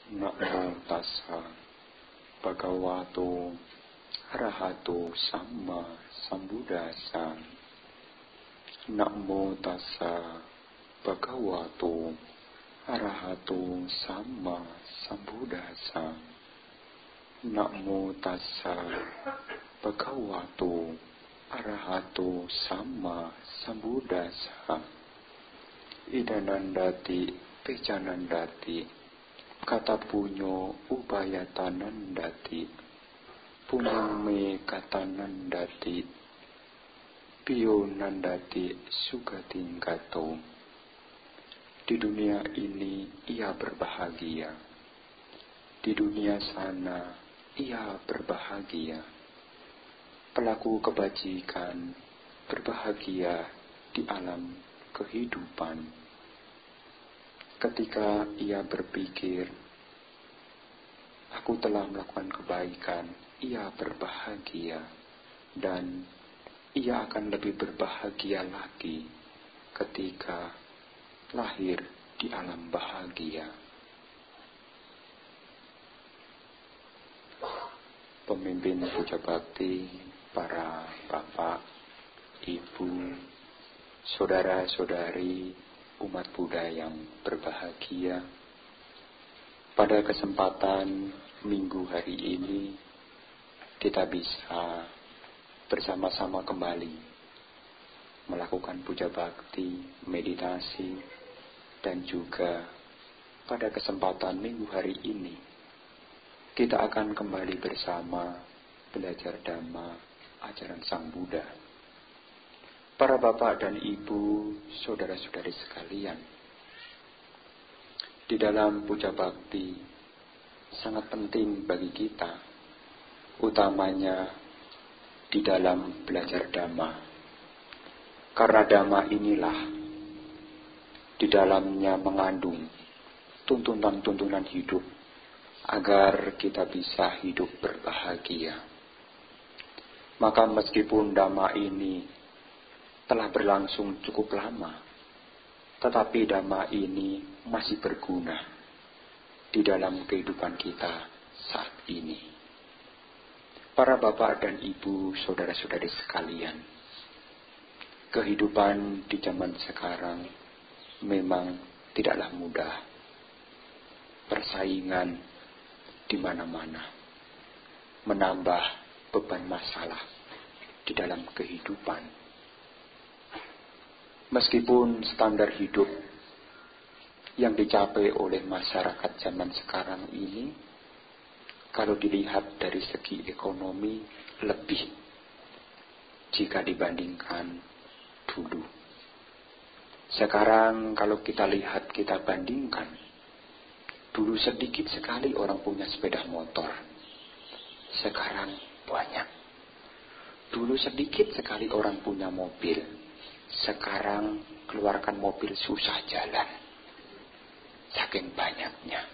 Namo tassa bhagavato arahato samma sambuddhassa. Namo tassa bhagavato arahato samma sambuddhassa. Namo tassa bhagavato arahato samma sambuddhassa. Idanandati pejanandati kata punyo upayatanandati punyang me katanandati piyo nandati sugating gato. Di dunia ini ia berbahagia, di dunia sana ia berbahagia. Pelaku kebajikan berbahagia di alam kehidupan. Ketika ia berpikir, aku telah melakukan kebaikan, ia berbahagia. Dan ia akan lebih berbahagia lagi ketika lahir di alam bahagia. Pemimpin puja bakti, para bapak, ibu, saudara-saudari, umat Buddha yang berbahagia, pada kesempatan minggu hari ini kita bisa bersama-sama kembali melakukan puja bakti, meditasi, dan juga pada kesempatan minggu hari ini kita akan kembali bersama belajar Dhamma ajaran Sang Buddha. Para bapak dan ibu, saudara-saudari sekalian, di dalam puja bakti sangat penting bagi kita, utamanya di dalam belajar Dhamma. Karena Dhamma inilah di dalamnya mengandung tuntunan-tuntunan hidup agar kita bisa hidup berbahagia. Maka meskipun Dhamma ini telah berlangsung cukup lama, tetapi Dhamma ini masih berguna di dalam kehidupan kita saat ini. Para bapak dan ibu, saudara-saudari sekalian, kehidupan di zaman sekarang memang tidaklah mudah. Persaingan di mana-mana menambah beban masalah di dalam kehidupan. Meskipun standar hidup yang dicapai oleh masyarakat zaman sekarang ini, kalau dilihat dari segi ekonomi, lebih jika dibandingkan dulu. Sekarang kalau kita lihat, kita bandingkan, dulu sedikit sekali orang punya sepeda motor, sekarang banyak. Dulu sedikit sekali orang punya mobil, sekarang keluarkan mobil susah jalan, saking banyaknya.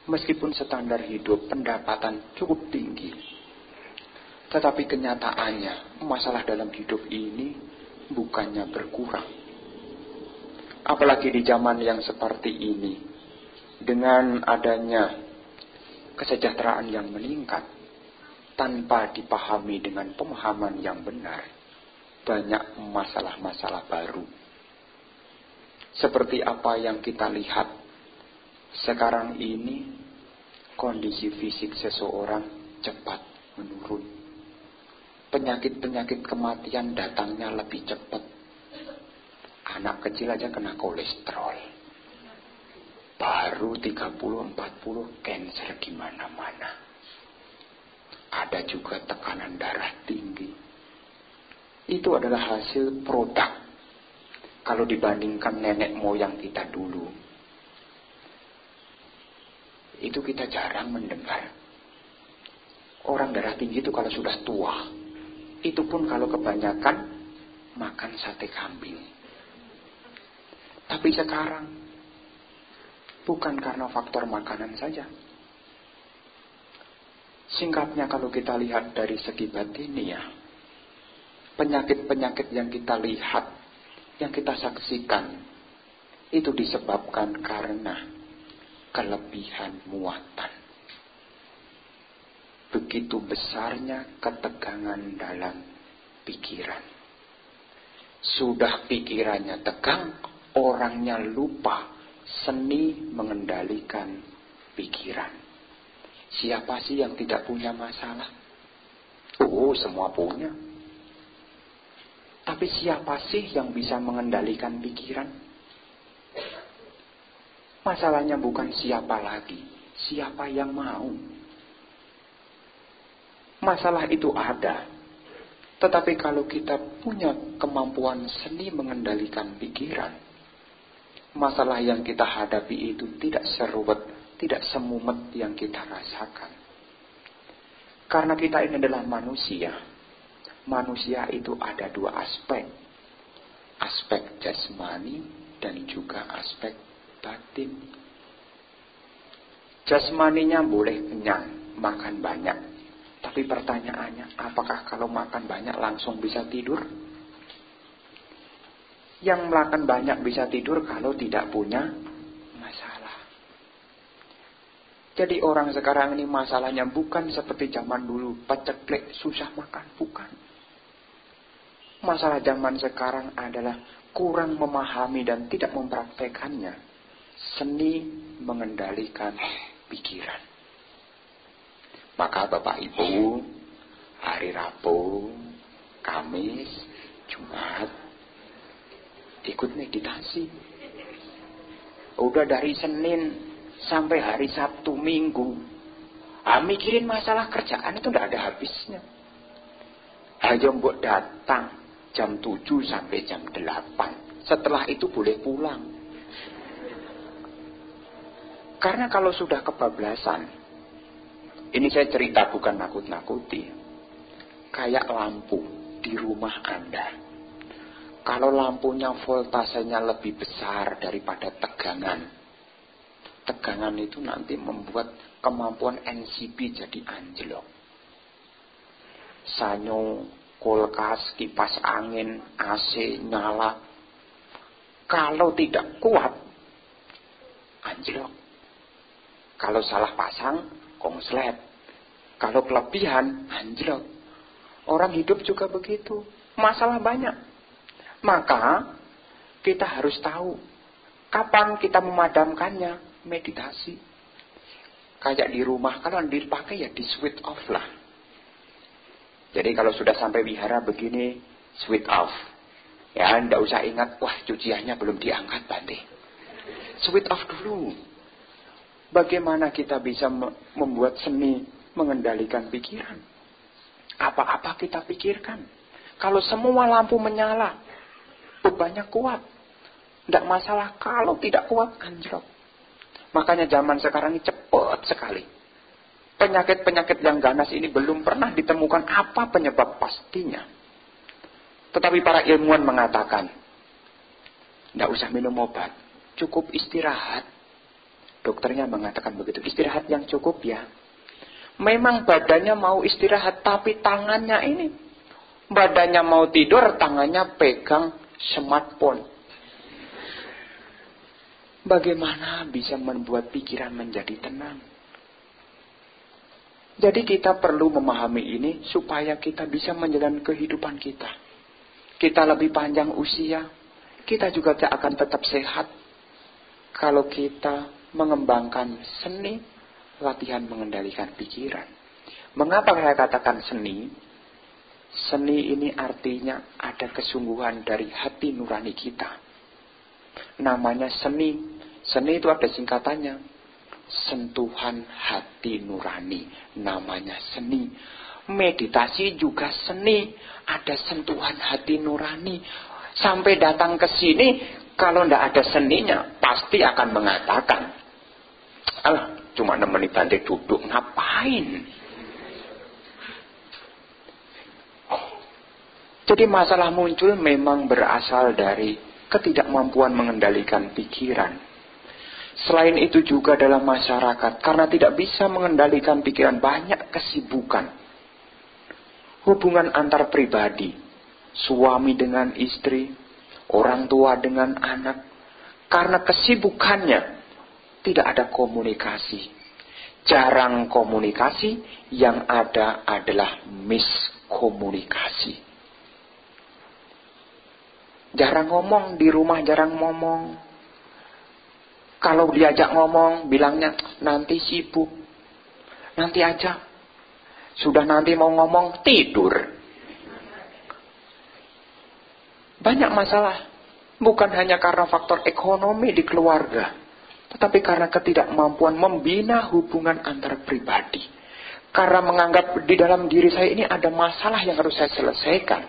Meskipun standar hidup, pendapatan cukup tinggi, tetapi kenyataannya masalah dalam hidup ini bukannya berkurang. Apalagi di zaman yang seperti ini, dengan adanya kesejahteraan yang meningkat tanpa dipahami dengan pemahaman yang benar, banyak masalah-masalah baru. Seperti apa yang kita lihat sekarang ini, kondisi fisik seseorang cepat menurun. Penyakit-penyakit kematian datangnya lebih cepat. Anak kecil aja kena kolesterol. Baru 30-40 cancer di mana-mana. Ada juga tekanan darah tinggi. Itu adalah hasil produk kalau dibandingkan nenek moyang kita dulu. Itu kita jarang mendengar. Orang darah tinggi itu kalau sudah tua, itu pun kalau kebanyakan makan sate kambing. Tapi sekarang bukan karena faktor makanan saja. Singkatnya kalau kita lihat dari segi batiniah, penyakit-penyakit yang kita lihat, yang kita saksikan, itu disebabkan karena kelebihan muatan. Begitu besarnya ketegangan dalam pikiran. Sudah pikirannya tegang, orangnya lupa seni mengendalikan pikiran. Siapa sih yang tidak punya masalah? Oh, semua punya. Tapi siapa sih yang bisa mengendalikan pikiran? Masalahnya bukan siapa lagi, siapa yang mau. Masalah itu ada. Tetapi kalau kita punya kemampuan seni mengendalikan pikiran, masalah yang kita hadapi itu tidak seruwet, tidak semumet yang kita rasakan. Karena kita ini adalah manusia. Manusia itu ada dua aspek. Aspek jasmani dan juga aspek batin. Jasmaninya boleh kenyang, makan banyak. Tapi pertanyaannya, apakah kalau makan banyak langsung bisa tidur? Yang makan banyak bisa tidur kalau tidak punya masalah. Jadi orang sekarang ini masalahnya bukan seperti zaman dulu, peceklek, susah makan, bukan. Masalah zaman sekarang adalah kurang memahami dan tidak mempraktekannya. Seni mengendalikan pikiran. Maka Bapak Ibu, hari Rabu, Kamis, Jumat, ikut meditasi. Udah dari Senin sampai hari Sabtu Minggu, mikirin masalah kerjaan itu tidak ada habisnya. Ayo mbok datang jam 7 sampai jam 8. Setelah itu boleh pulang. Karena kalau sudah kebablasan, ini saya cerita bukan nakut-nakuti, kayak lampu di rumah Anda. Kalau lampunya voltasenya lebih besar daripada tegangan itu nanti membuat kemampuan NCP jadi anjlok. Sanyo, kulkas, kipas angin, AC nyala, kalau tidak kuat anjlok. Kalau salah pasang konslet, kalau kelebihan anjlok. Orang hidup juga begitu, masalah banyak. Maka kita harus tahu kapan kita memadamkannya. Meditasi. Kayak di rumah, kalau dipakai ya di switch off lah. Jadi kalau sudah sampai wihara begini, switch off. Ya, ndak usah ingat, wah cuciannya belum diangkat Bante. Switch off dulu. Bagaimana kita bisa membuat seni mengendalikan pikiran? Apa-apa kita pikirkan. Kalau semua lampu menyala, bebannya kuat. Ndak masalah, kalau tidak kuat anjlok. Makanya zaman sekarang ini cepat sekali. Penyakit-penyakit yang ganas ini belum pernah ditemukan apa penyebab pastinya. Tetapi para ilmuwan mengatakan, tidak usah minum obat, cukup istirahat. Dokternya mengatakan begitu, istirahat yang cukup ya. Memang badannya mau istirahat, tapi tangannya ini. Badannya mau tidur, tangannya pegang smartphone. Bagaimana bisa membuat pikiran menjadi tenang? Jadi kita perlu memahami ini supaya kita bisa menjalani kehidupan kita. Kita lebih panjang usia, kita juga akan tetap sehat kalau kita mengembangkan seni latihan mengendalikan pikiran. Mengapa saya katakan seni? Seni ini artinya ada kesungguhan dari hati nurani kita. Namanya seni. Seni itu ada singkatannya. Sentuhan hati nurani. Namanya seni. Meditasi juga seni. Ada sentuhan hati nurani. Sampai datang ke sini, kalau tidak ada seninya, pasti akan mengatakan, alah, cuma nemeni Bante duduk, ngapain? Jadi masalah muncul memang berasal dari ketidakmampuan mengendalikan pikiran. Selain itu juga dalam masyarakat, karena tidak bisa mengendalikan pikiran, banyak kesibukan. Hubungan antar pribadi, suami dengan istri, orang tua dengan anak, karena kesibukannya, tidak ada komunikasi. Jarang komunikasi, yang ada adalah miskomunikasi. Jarang ngomong, di rumah jarang ngomong. Kalau diajak ngomong, bilangnya nanti sibuk. Nanti aja. Sudah nanti mau ngomong, tidur. Banyak masalah. Bukan hanya karena faktor ekonomi di keluarga, tetapi karena ketidakmampuan membina hubungan antar pribadi. Karena menganggap di dalam diri saya ini ada masalah yang harus saya selesaikan,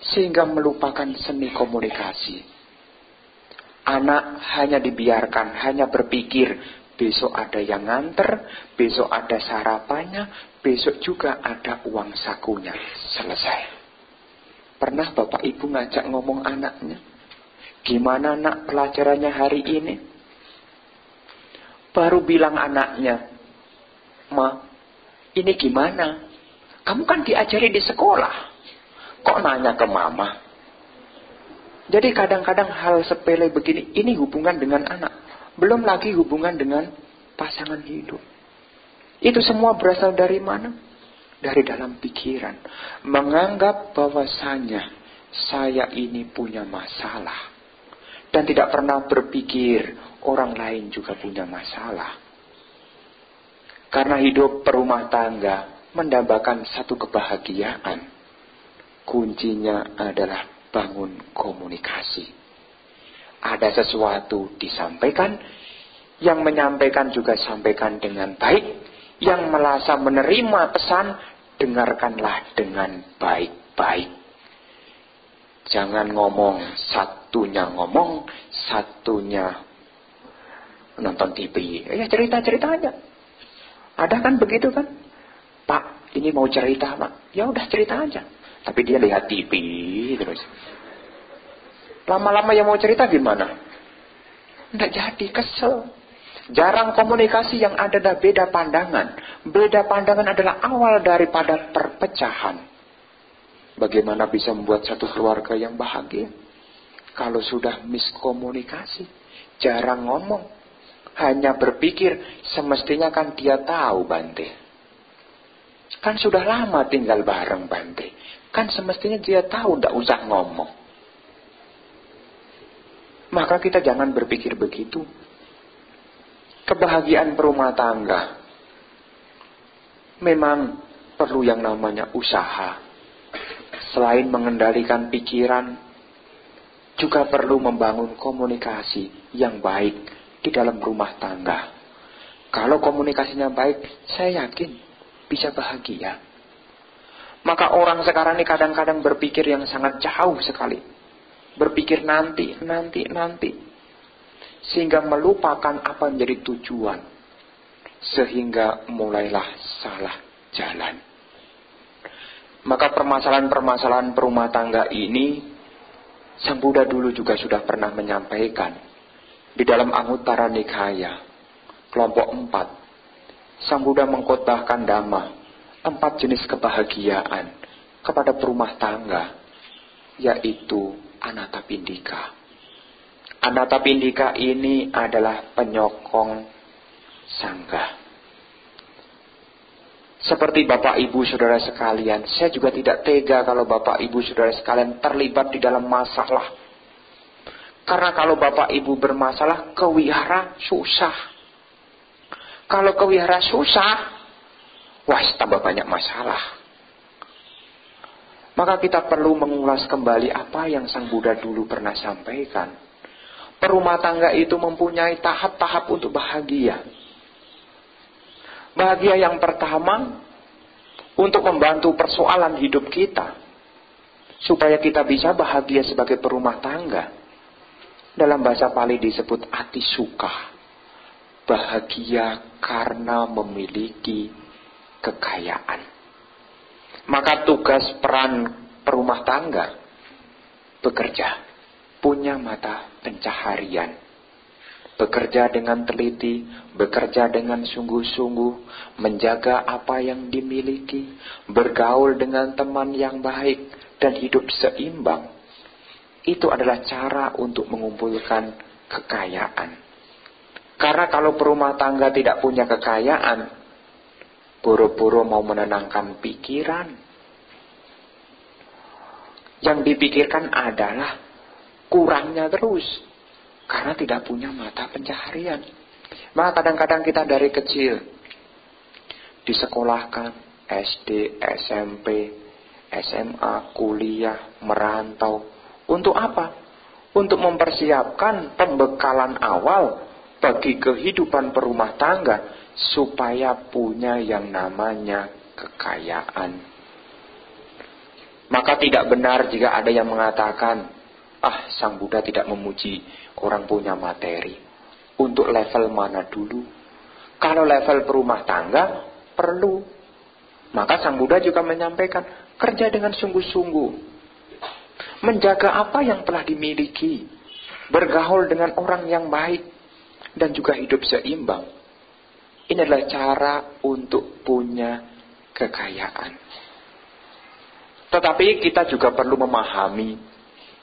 sehingga melupakan seni komunikasi. Anak hanya dibiarkan, hanya berpikir, besok ada yang nganter, besok ada sarapannya, besok juga ada uang sakunya. Selesai. Pernah Bapak Ibu ngajak ngomong anaknya, gimana nak pelajarannya hari ini? Baru bilang anaknya, Ma, ini gimana? Kamu kan diajari di sekolah, kok nanya ke mama? Jadi kadang-kadang hal sepele begini, ini hubungan dengan anak. Belum lagi hubungan dengan pasangan hidup. Itu semua berasal dari mana? Dari dalam pikiran. Menganggap bahwasanya saya ini punya masalah. Dan tidak pernah berpikir orang lain juga punya masalah. Karena hidup berumah tangga mendambakan satu kebahagiaan. Kuncinya adalah bangun komunikasi. Ada sesuatu disampaikan, yang menyampaikan juga sampaikan dengan baik, yang merasa menerima pesan, dengarkanlah dengan baik-baik. Jangan ngomong, satunya nonton TV. Ya cerita-cerita aja. Ada kan begitu kan? Pak, ini mau cerita Pak. Ya udah cerita aja. Tapi dia lihat TV terus. Lama-lama yang mau cerita gimana? Nggak jadi, kesel. Jarang komunikasi, yang ada adalah beda pandangan. Beda pandangan adalah awal daripada perpecahan. Bagaimana bisa membuat satu keluarga yang bahagia? Kalau sudah miskomunikasi, jarang ngomong, hanya berpikir, semestinya kan dia tahu Bante. Kan sudah lama tinggal bareng Bante. Kan semestinya dia tahu, tidak usah ngomong. Maka kita jangan berpikir begitu. Kebahagiaan berumah tangga memang perlu yang namanya usaha. Selain mengendalikan pikiran, juga perlu membangun komunikasi yang baik di dalam rumah tangga. Kalau komunikasinya baik, saya yakin bisa bahagia. Maka orang sekarang ini kadang-kadang berpikir yang sangat jauh sekali. Berpikir nanti. Sehingga melupakan apa yang menjadi tujuan. Sehingga mulailah salah jalan. Maka permasalahan-permasalahan perumah tangga ini, Sang Buddha dulu juga sudah pernah menyampaikan. Di dalam Anguttara Nikaya, kelompok 4, Sang Buddha mengkhotbahkan Dhamma, 4 jenis kebahagiaan kepada perumah tangga, yaitu Anattapindika. Anattapindika ini adalah penyokong sangga. Seperti Bapak Ibu Saudara sekalian, saya juga tidak tega kalau Bapak Ibu Saudara sekalian terlibat di dalam masalah. Karena kalau Bapak Ibu bermasalah, kewihara susah. Kalau kewihara susah, wah tambah banyak masalah. Maka kita perlu mengulas kembali apa yang Sang Buddha dulu pernah sampaikan. Perumah tangga itu mempunyai tahap-tahap untuk bahagia. Bahagia yang pertama, untuk membantu persoalan hidup kita, supaya kita bisa bahagia sebagai perumah tangga. Dalam bahasa Pali disebut ati sukha, bahagia karena memiliki kekayaan. Maka tugas peran perumah tangga, bekerja, punya mata pencaharian, bekerja dengan teliti, bekerja dengan sungguh-sungguh, menjaga apa yang dimiliki, bergaul dengan teman yang baik, dan hidup seimbang. Itu adalah cara untuk mengumpulkan kekayaan. Karena kalau berumah tangga tidak punya kekayaan, boro-boro mau menenangkan pikiran. Yang dipikirkan adalah kurangnya terus. Karena tidak punya mata pencaharian. Maka kadang-kadang kita dari kecil disekolahkan, SD, SMP, SMA, kuliah, merantau. Untuk apa? Untuk mempersiapkan pembekalan awal bagi kehidupan berumah tangga, supaya punya yang namanya kekayaan. Maka tidak benar jika ada yang mengatakan, Sang Buddha tidak memuji orang punya materi. Untuk level mana dulu? Kalau level berumah tangga, perlu. Maka Sang Buddha juga menyampaikan, kerja dengan sungguh-sungguh. Menjaga apa yang telah dimiliki. Bergaul dengan orang yang baik. Dan juga hidup seimbang. Ini adalah cara untuk punya kekayaan. Tetapi kita juga perlu memahami,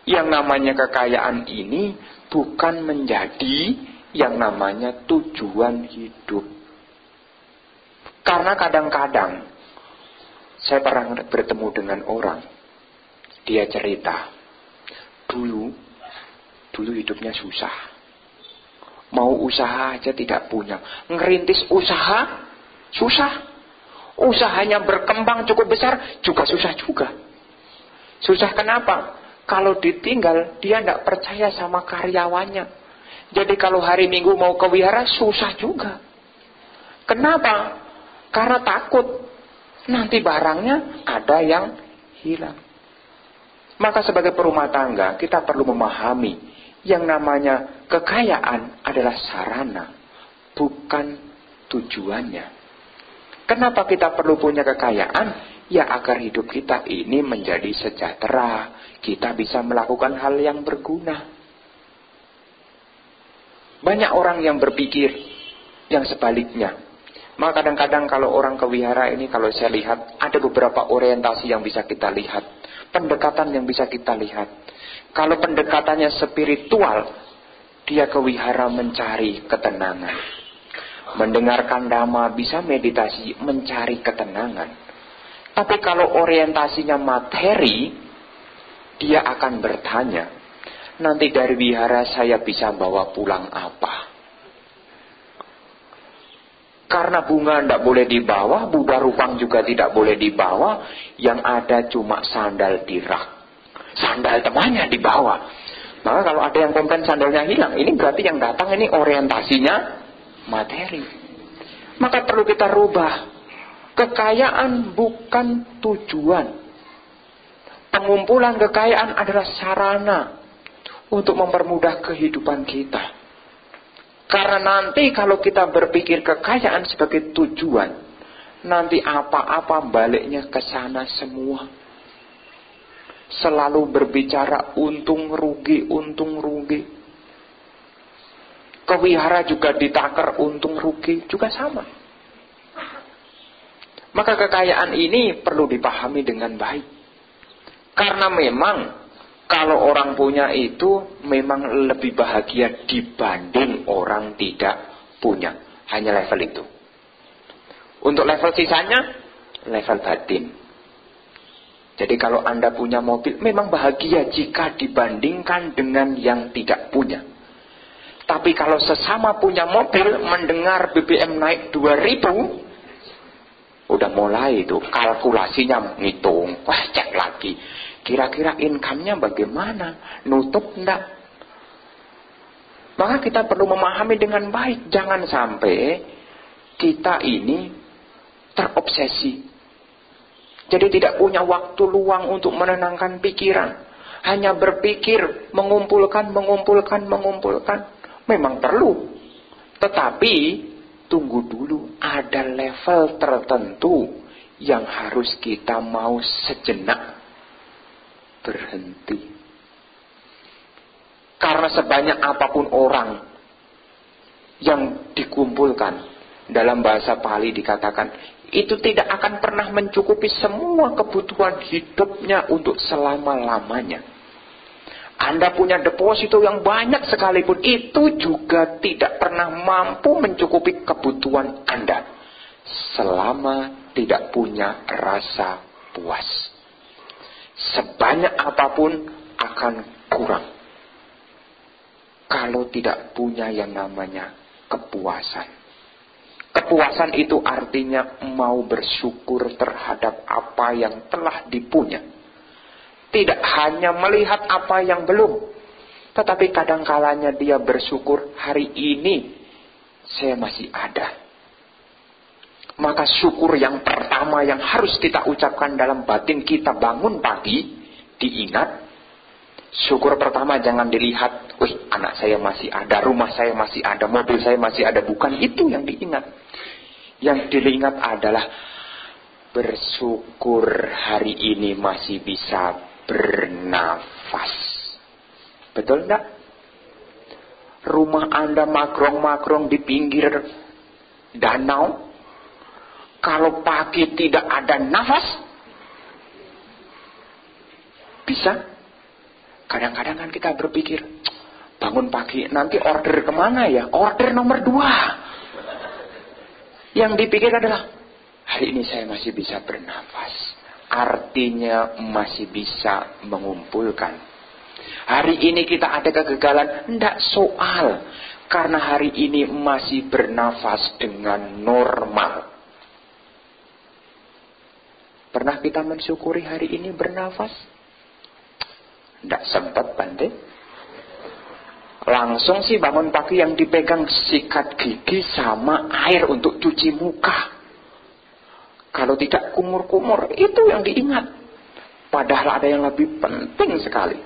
yang namanya kekayaan ini bukan menjadi yang namanya tujuan hidup. Karena kadang-kadang saya pernah bertemu dengan orang, dia cerita, dulu hidupnya susah. Mau usaha aja tidak punya. Ngerintis usaha, susah. Usahanya berkembang cukup besar, juga susah juga. Susah kenapa? Kalau ditinggal, dia tidak percaya sama karyawannya. Jadi kalau hari Minggu mau ke wihara, susah juga. Kenapa? Karena takut nanti barangnya ada yang hilang. Maka sebagai perumah tangga, kita perlu memahami yang namanya kekayaan adalah sarana, bukan tujuannya. Kenapa kita perlu punya kekayaan? Ya agar hidup kita ini menjadi sejahtera. Kita bisa melakukan hal yang berguna. Banyak orang yang berpikir yang sebaliknya. Maka kadang-kadang kalau orang ke wihara ini, kalau saya lihat, ada beberapa orientasi yang bisa kita lihat. Pendekatan yang bisa kita lihat. Kalau pendekatannya spiritual, dia ke wihara mencari ketenangan. Mendengarkan dhamma, bisa meditasi, mencari ketenangan. Tapi kalau orientasinya materi, dia akan bertanya, nanti dari wihara saya bisa bawa pulang apa? Karena bunga tidak boleh dibawa, Buddha Rupang juga tidak boleh dibawa, yang ada cuma sandal di rak. Sandal temannya dibawa. Maka kalau ada yang komplain sandalnya hilang, ini berarti yang datang ini orientasinya materi. Maka perlu kita rubah. Kekayaan bukan tujuan. Pengumpulan kekayaan adalah sarana untuk mempermudah kehidupan kita. Karena nanti kalau kita berpikir kekayaan sebagai tujuan, nanti apa-apa baliknya ke sana semua. Selalu berbicara untung rugi, untung rugi. Ke wihara juga ditakar untung rugi, juga sama. Maka kekayaan ini perlu dipahami dengan baik. Karena memang kalau orang punya itu memang lebih bahagia dibanding orang tidak punya. Hanya level itu. Untuk level sisanya, level batin. Jadi kalau Anda punya mobil, memang bahagia jika dibandingkan dengan yang tidak punya. Tapi kalau sesama punya mobil, mendengar BBM naik 2.000, udah mulai itu kalkulasinya ngitung. Wah, cek lagi. Kira-kira income-nya bagaimana? Nutup enggak? Maka kita perlu memahami dengan baik. Jangan sampai kita ini terobsesi. Jadi tidak punya waktu luang untuk menenangkan pikiran. Hanya berpikir, mengumpulkan. Memang perlu. Tetapi, tunggu dulu. Ada level tertentu yang harus kita mau sejenak berhenti. Karena sebanyak apapun orang yang dikumpulkan, dalam bahasa Pali dikatakan, itu tidak akan pernah mencukupi semua kebutuhan hidupnya untuk selama-lamanya. Anda punya deposito yang banyak sekalipun, itu juga tidak pernah mampu mencukupi kebutuhan Anda selama tidak punya rasa puas. Sebanyak apapun akan kurang kalau tidak punya yang namanya kepuasan. Kepuasan itu artinya mau bersyukur terhadap apa yang telah dipunya. Tidak hanya melihat apa yang belum, tetapi kadang-kalanya dia bersyukur, hari ini saya masih ada. Maka syukur yang pertama yang harus kita ucapkan dalam batin kita bangun pagi, diingat. Syukur pertama jangan dilihat, wih anak saya masih ada, rumah saya masih ada, mobil saya masih ada. Bukan itu yang diingat. Yang diingat adalah bersyukur hari ini masih bisa bernafas. Betul enggak? Rumah Anda makrong-makrong di pinggir danau. Kalau pagi tidak ada nafas, bisa. Kadang-kadang kan kita berpikir, bangun pagi nanti order kemana ya? Order nomor 2. Yang dipikir adalah, hari ini saya masih bisa bernafas. Artinya masih bisa mengumpulkan. Hari ini kita ada kegagalan, tidak soal. Karena hari ini masih bernafas dengan normal. Pernah kita mensyukuri hari ini bernafas? Tidak sempat, Bante. Langsung sih bangun pagi yang dipegang sikat gigi sama air untuk cuci muka. Kalau tidak kumur-kumur, itu yang diingat. Padahal ada yang lebih penting sekali.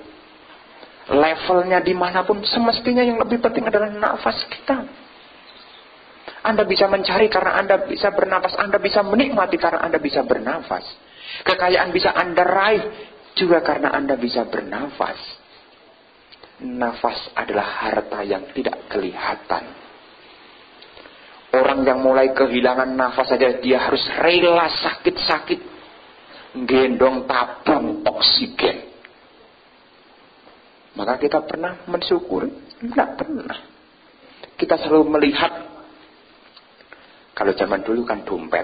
Levelnya dimanapun, semestinya yang lebih penting adalah nafas kita. Anda bisa mencari karena Anda bisa bernafas. Anda bisa menikmati karena Anda bisa bernafas. Kekayaan bisa Anda raih juga karena Anda bisa bernafas. Nafas adalah harta yang tidak kelihatan. Orang yang mulai kehilangan nafas saja dia harus rela sakit-sakit gendong tabung oksigen. Maka kita pernah mensyukuri? Tidak pernah. Kita selalu melihat, kalau zaman dulu kan dompet.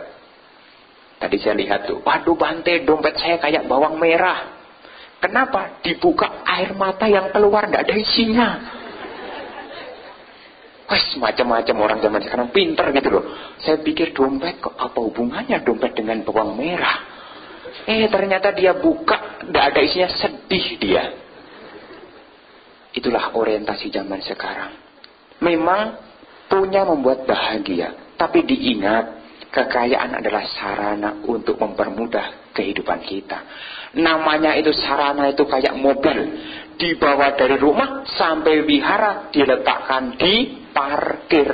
Tadi saya lihat tuh, waduh Bante, dompet saya kayak bawang merah. Kenapa? Dibuka air mata yang keluar, tidak ada isinya. Wah, macam-macam orang zaman sekarang pinter gitu loh. Saya pikir dompet kok apa hubungannya dompet dengan bawang merah? Ternyata dia buka, tidak ada isinya, sedih dia. Itulah orientasi zaman sekarang. Memang punya membuat bahagia, tapi diingat, kekayaan adalah sarana untuk mempermudah kehidupan kita. Namanya itu sarana itu kayak mobil. Dibawa dari rumah sampai wihara, diletakkan di parkir.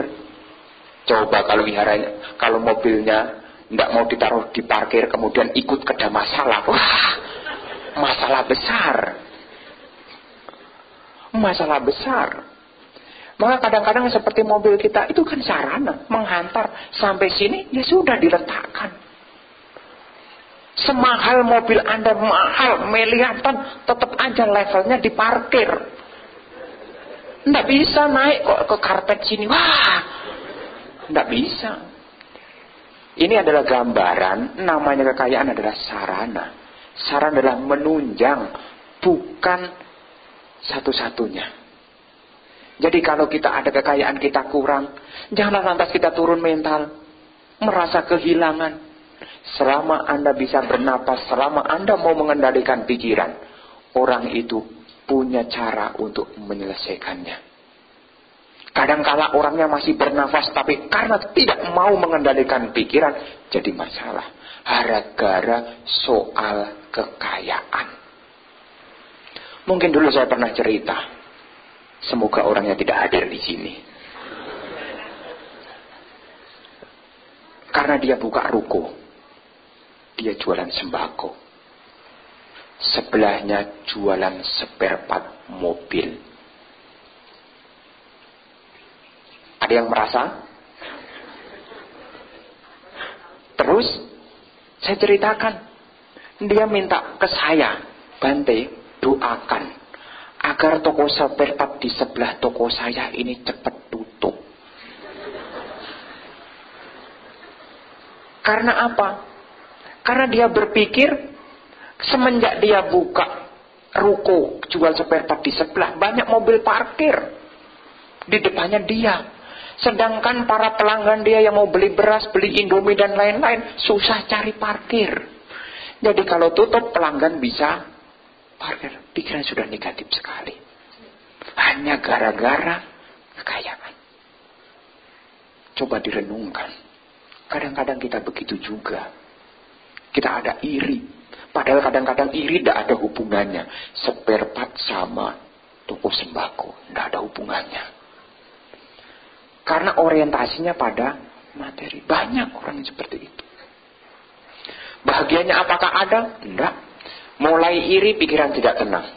Coba kalau wiharanya, kalau mobilnya tidak mau ditaruh di parkir, kemudian ikut kena masalah. Wah, masalah besar. Masalah besar. Maka kadang-kadang seperti mobil kita itu kan sarana menghantar sampai sini, ya sudah diletakkan. Semahal mobil Anda mahal miliaran, tetap aja levelnya di parkir. Nggak bisa naik kok ke karpet sini. Wah, nggak bisa. Ini adalah gambaran, namanya kekayaan adalah sarana. Sarana adalah menunjang, bukan satu-satunya. Jadi kalau kita ada kekayaan kita kurang, janganlah lantas kita turun mental, merasa kehilangan. Selama Anda bisa bernapas, selama Anda mau mengendalikan pikiran, orang itu punya cara untuk menyelesaikannya. Kadangkala orangnya masih bernafas, tapi karena tidak mau mengendalikan pikiran, jadi masalah. Gara-gara soal kekayaan. Mungkin dulu saya pernah cerita. Semoga orangnya tidak hadir di sini. Karena dia buka ruko. Dia jualan sembako. Sebelahnya jualan spare part mobil. Ada yang merasa? Terus saya ceritakan. Dia minta ke saya, Bante, doakan agar toko spare part di sebelah toko saya ini cepat tutup. Karena apa? Karena dia berpikir semenjak dia buka ruko jual spare part di sebelah, banyak mobil parkir di depannya dia. Sedangkan para pelanggan dia yang mau beli beras, beli Indomie dan lain-lain susah cari parkir. Jadi kalau tutup, pelanggan bisa parkir. Pikiran sudah negatif sekali. Hanya gara-gara kekayaan. Coba direnungkan. Kadang-kadang kita begitu juga. Kita ada iri. Padahal kadang-kadang iri tidak ada hubungannya. Spare part sama toko sembako. Tidak ada hubungannya. Karena orientasinya pada materi. Banyak orang yang seperti itu. Bahagianya apakah ada? Tidak. Mulai iri, pikiran tidak tenang.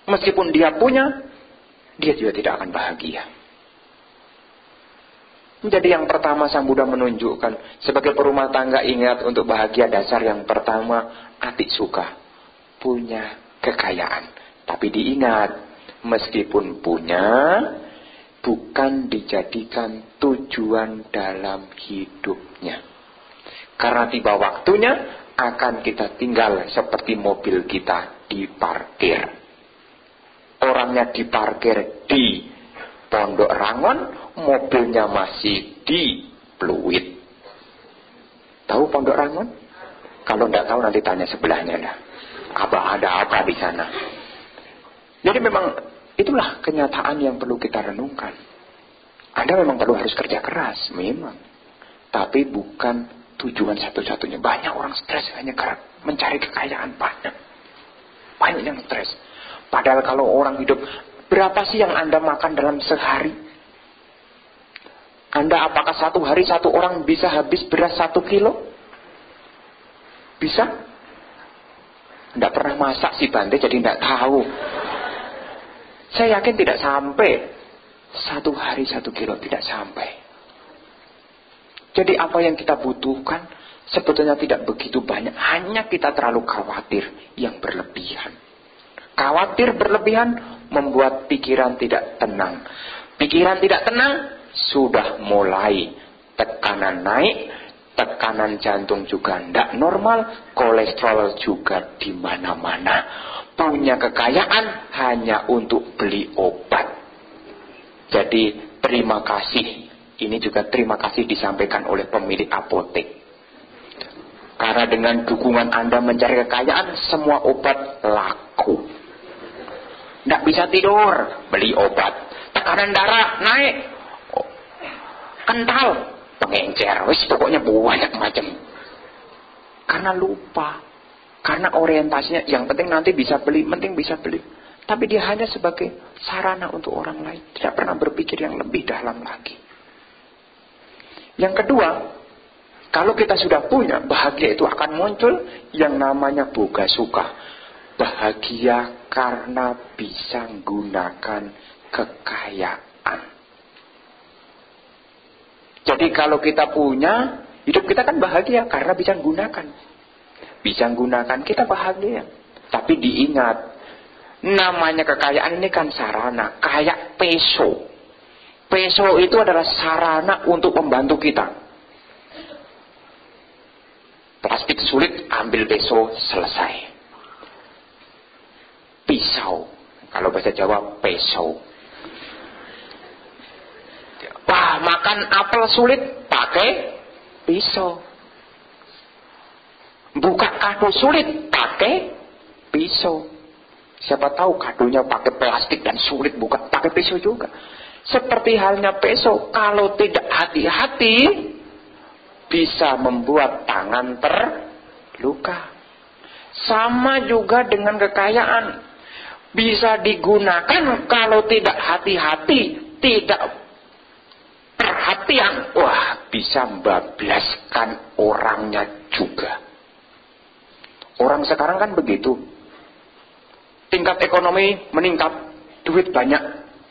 Meskipun dia punya, dia juga tidak akan bahagia. Jadi yang pertama Sang Buddha menunjukkan, sebagai perumah tangga ingat untuk bahagia dasar yang pertama, atik suka. Punya kekayaan. Tapi diingat, meskipun punya, bukan dijadikan tujuan dalam hidupnya. Karena tiba waktunya, akan kita tinggal seperti mobil kita diparkir. Orangnya diparkir di Pondok Rangon, mobilnya masih di Pluit. Tahu Pondok Rangon? Kalau tidak tahu nanti tanya sebelahnya lah. Apa ada apa di sana? Jadi memang itulah kenyataan yang perlu kita renungkan. Anda memang perlu harus kerja keras, memang. Tapi bukan tujuan satu-satunya. Banyak orang stres hanya karena mencari kekayaan. Banyak yang stres. Padahal kalau orang hidup, berapa sih yang Anda makan dalam sehari? Anda apakah satu hari satu orang bisa habis beras 1 kilo? Bisa? Tidak pernah masak si Bante, jadi tidak tahu. Saya yakin tidak sampai. Satu hari 1 kilo tidak sampai. Jadi apa yang kita butuhkan sebetulnya tidak begitu banyak. Hanya kita terlalu khawatir yang berlebihan. Khawatir berlebihan membuat pikiran tidak tenang. Pikiran tidak tenang sudah mulai tekanan naik. Tekanan jantung juga tidak normal. Kolesterol juga di mana-mana. Punya kekayaan hanya untuk beli obat. Jadi terima kasih. Ini juga terima kasih disampaikan oleh pemilik apotek. Karena dengan dukungan Anda mencari kekayaan, semua obat laku. Tidak bisa tidur, beli obat. Tekanan darah naik, kental, pengencer, pokoknya banyak macam. Karena lupa, karena orientasinya yang penting nanti bisa beli, penting bisa beli. Tapi dia hanya sebagai sarana untuk orang lain, tidak pernah berpikir yang lebih dalam lagi. Yang kedua, kalau kita sudah punya, bahagia itu akan muncul yang namanya boga suka. Bahagia karena bisa menggunakan kekayaan. Jadi kalau kita punya, hidup kita kan bahagia karena bisa menggunakan. Bisa menggunakan, kita bahagia. Tapi diingat, namanya kekayaan ini kan sarana, kayak peso. Peso itu adalah sarana untuk membantu kita. Plastik sulit, ambil peso, selesai. Pisau, kalau bahasa Jawa, peso. Wah, makan apel sulit, pakai pisau. Buka kado sulit, pakai pisau. Siapa tahu kadonya pakai plastik dan sulit buka, pakai pisau juga. Seperti halnya peso, kalau tidak hati-hati, bisa membuat tangan terluka. Sama juga dengan kekayaan. Bisa digunakan kalau tidak hati-hati, tidak perhatian. Wah, bisa membablaskan orangnya juga. Orang sekarang kan begitu. Tingkat ekonomi meningkat, duit banyak,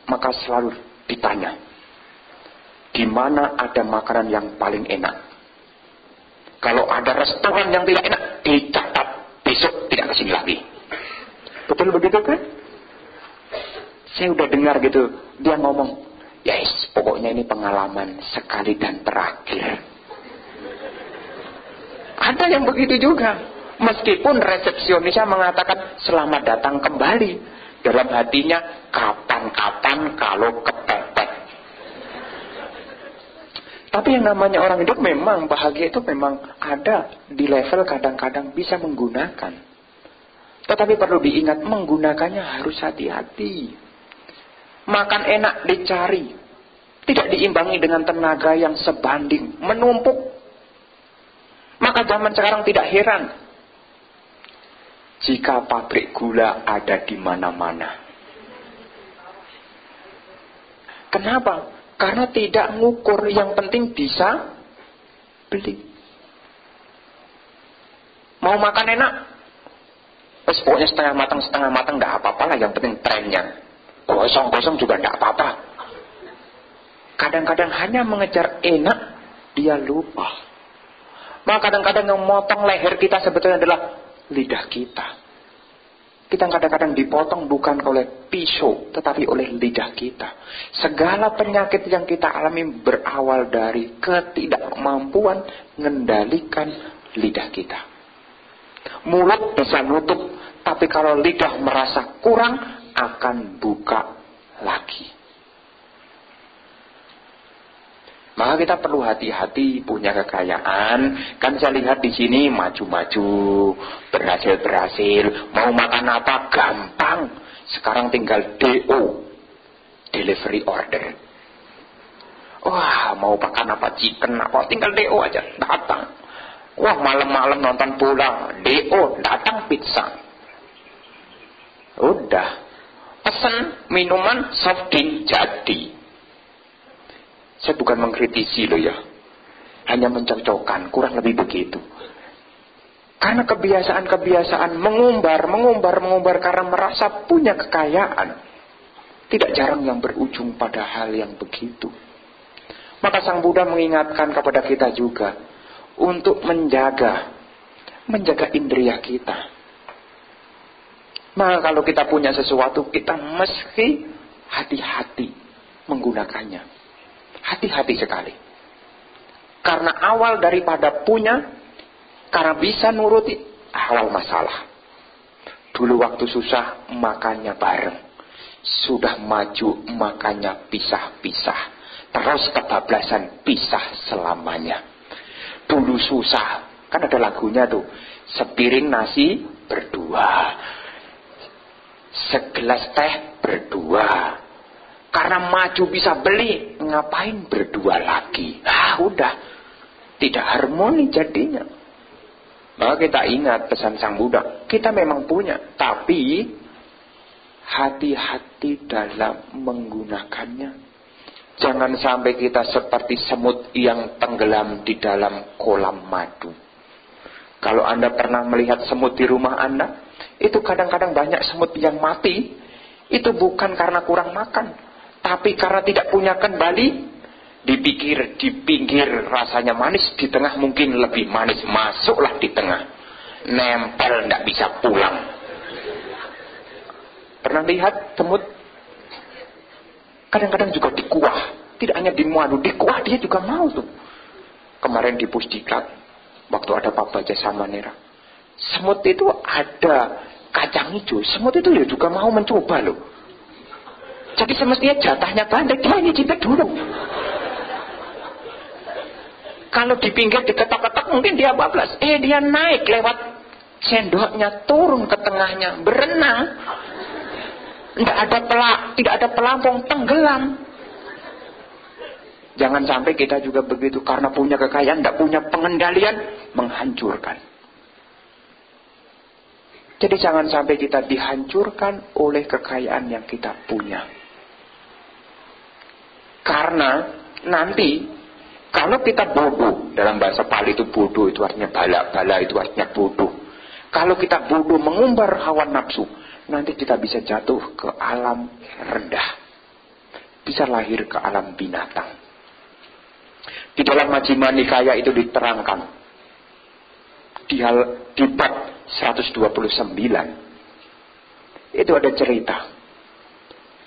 maka selalu ditanya, di mana ada makanan yang paling enak? Kalau ada restoran yang tidak enak, dicatat, besok tidak kesini lagi. Betul begitu kan? Saya udah dengar gitu, dia ngomong, yes, pokoknya ini pengalaman sekali dan terakhir. Ada yang begitu juga. Meskipun resepsionisnya mengatakan selamat datang kembali, dalam hatinya kapan-kapan kalau kepepet. Tapi yang namanya orang hidup memang bahagia itu memang ada di level kadang-kadang bisa menggunakan. Tetapi perlu diingat, menggunakannya harus hati-hati. Makan enak dicari, tidak diimbangi dengan tenaga yang sebanding, menumpuk. Maka zaman sekarang tidak heran jika pabrik gula ada di mana-mana. Kenapa? Karena tidak ngukur, yang penting bisa beli. Mau makan enak, pokoknya setengah matang nggak apa-apa lah, yang penting trennya. Kosong-kosong juga nggak apa-apa. Kadang-kadang hanya mengejar enak, dia lupa. Maka kadang-kadang yang memotong leher kita sebetulnya adalah lidah kita. Kita kadang-kadang dipotong bukan oleh pisau, tetapi oleh lidah kita. Segala penyakit yang kita alami berawal dari ketidakmampuan mengendalikan lidah kita. Mulut bisa nutup, tapi kalau lidah merasa kurang, akan buka lagi. Maka kita perlu hati-hati punya kekayaan. Kan saya lihat di sini maju-maju, berhasil-berhasil. Mau makan apa gampang. Sekarang tinggal DO, delivery order. Wah, mau makan apa, chicken apa, tinggal DO aja, datang. Wah, malam-malam nonton bola, DO, datang pizza. Udah. Pesan minuman soft drink jadi. Saya bukan mengkritisi loh ya, hanya mencocokkan, kurang lebih begitu. Karena kebiasaan-kebiasaan mengumbar karena merasa punya kekayaan, tidak jarang yang berujung pada hal yang begitu. Maka Sang Buddha mengingatkan kepada kita juga untuk menjaga indria kita. Maka kalau kita punya sesuatu, kita mesti hati-hati menggunakannya. Hati-hati sekali. Karena awal daripada punya, karena bisa nuruti, awal masalah. Dulu waktu susah, makannya bareng. Sudah maju, makannya pisah-pisah. Terus kebablasan, pisah selamanya. Dulu susah, kan ada lagunya tuh, sepiring nasi berdua, segelas teh berdua. Karena maju bisa beli, ngapain berdua lagi? Udah, tidak harmoni jadinya. Maka kita ingat pesan Sang Buddha, kita memang punya, tapi hati-hati dalam menggunakannya. Jangan sampai kita seperti semut yang tenggelam di dalam kolam madu. Kalau Anda pernah melihat semut di rumah Anda, itu kadang-kadang banyak semut yang mati. Itu bukan karena kurang makan, tapi karena tidak punya kembali. Dipikir di pinggir rasanya manis, di tengah mungkin lebih manis. Masuklah di tengah, nempel, tidak bisa pulang. Pernah lihat semut? Kadang-kadang juga di kuah. Tidak hanya di madu, di kuah dia juga mau tuh. Kemarin di Pusdiklat, waktu ada Pak Baja Samanera, semut itu ada kacang hijau. Semut itu ya juga mau mencoba loh. Jadi semestinya jatahnya banyak, dia nyicipin dulu. Kalau di pinggir diketok-ketok mungkin dia bablas. Dia naik lewat sendoknya, turun ke tengahnya, berenang. Tidak ada pelampung, tenggelam. Jangan sampai kita juga begitu, karena punya kekayaan, tidak punya pengendalian, menghancurkan. Jadi jangan sampai kita dihancurkan oleh kekayaan yang kita punya. Karena nanti kalau kita bodoh, dalam bahasa Pali itu bodoh, itu artinya bala itu artinya bodoh. Kalau kita bodoh mengumbar hawa nafsu, nanti kita bisa jatuh ke alam rendah. Bisa lahir ke alam binatang. Di dalam Majjhima Nikaya itu diterangkan. Di bab 129. Itu ada cerita.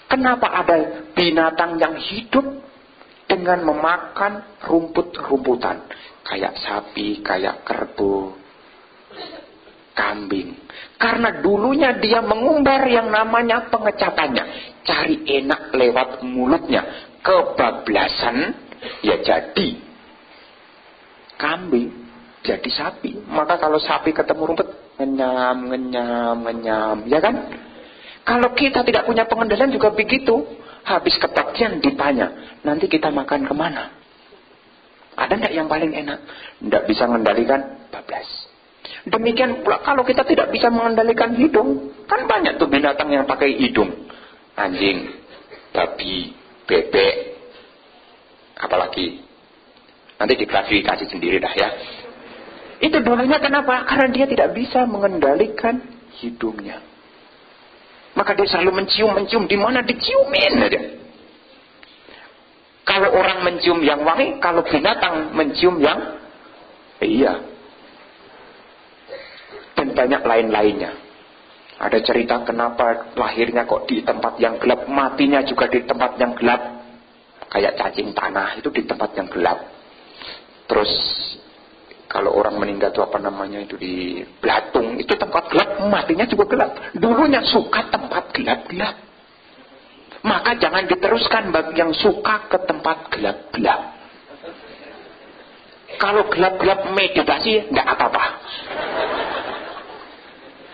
Kenapa ada binatang yang hidup dengan memakan rumput-rumputan? Kayak sapi, kayak kerbau, kambing. Karena dulunya dia mengumbar yang namanya pengecapannya. Cari enak lewat mulutnya. Kebablasan, ya jadi kambing, jadi sapi. Maka kalau sapi ketemu rumput, ngenyam, ngenyam, ngenyam, ya kan? Kalau kita tidak punya pengendalian juga begitu. Habis kebaktian ditanya, nanti kita makan kemana? Ada enggak yang paling enak? Enggak bisa mengendalikan, bablas. Demikian pula kalau kita tidak bisa mengendalikan hidung, kan banyak tuh binatang yang pakai hidung. Anjing, babi, bebek, apalagi. Nanti diklasifikasi sendiri dah ya. Itu dulunya kenapa? Karena dia tidak bisa mengendalikan hidungnya. Maka dia selalu mencium-mencium, di mana diciumin aja. Kalau orang mencium yang wangi, kalau binatang mencium yang iya. Dan banyak lain-lainnya. Ada cerita kenapa lahirnya kok di tempat yang gelap, matinya juga di tempat yang gelap. Kayak cacing tanah itu di tempat yang gelap. Terus kalau orang meninggal itu apa namanya itu di belatung, itu tempat gelap, matinya juga gelap. Dulunya suka tempat gelap-gelap. Maka jangan diteruskan bagi yang suka ke tempat gelap-gelap. Kalau gelap-gelap meditasi nggak apa-apa.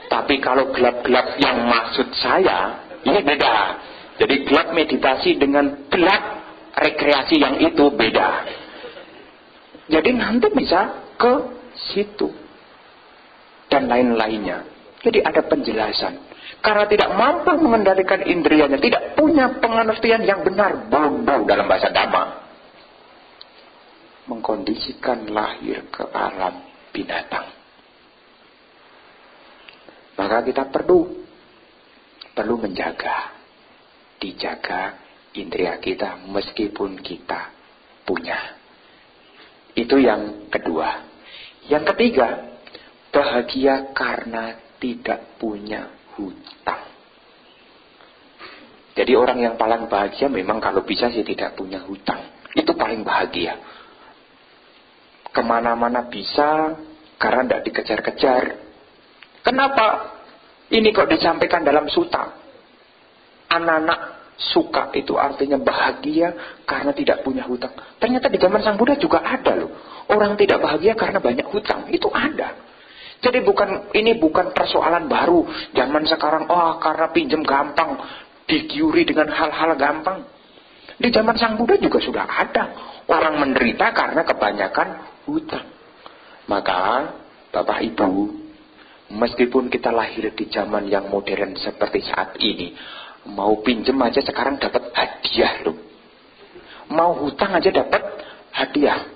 Tapi kalau gelap-gelap yang maksud saya, ini beda. Jadi gelap meditasi dengan gelap rekreasi yang itu beda. Jadi nanti bisa ke situ dan lain-lainnya. Jadi ada penjelasan. Karena tidak mampu mengendalikan indrianya, tidak punya pengertian yang benar, bodoh dalam bahasa Dhamma, mengkondisikan lahir ke alam binatang. Maka kita perlu menjaga, dijaga indria kita meskipun kita punya. Itu yang kedua. Yang ketiga, bahagia karena tidak punya hutang. Jadi orang yang paling bahagia memang kalau bisa sih tidak punya hutang. Itu paling bahagia. Kemana-mana bisa karena tidak dikejar-kejar. Kenapa? Ini kok disampaikan dalam sutta. Anak-anak suka itu artinya bahagia karena tidak punya hutang. Ternyata di zaman Sang Buddha juga ada loh. Orang tidak bahagia karena banyak hutang. Itu ada. Jadi ini bukan persoalan baru. Zaman sekarang, karena pinjam gampang. Digiuri dengan hal-hal gampang. Di zaman Sang Buddha juga sudah ada. Orang menderita karena kebanyakan hutang. Maka, Bapak Ibu, meskipun kita lahir di zaman yang modern seperti saat ini, mau pinjem aja sekarang dapat hadiah loh. Mau hutang aja dapat hadiah.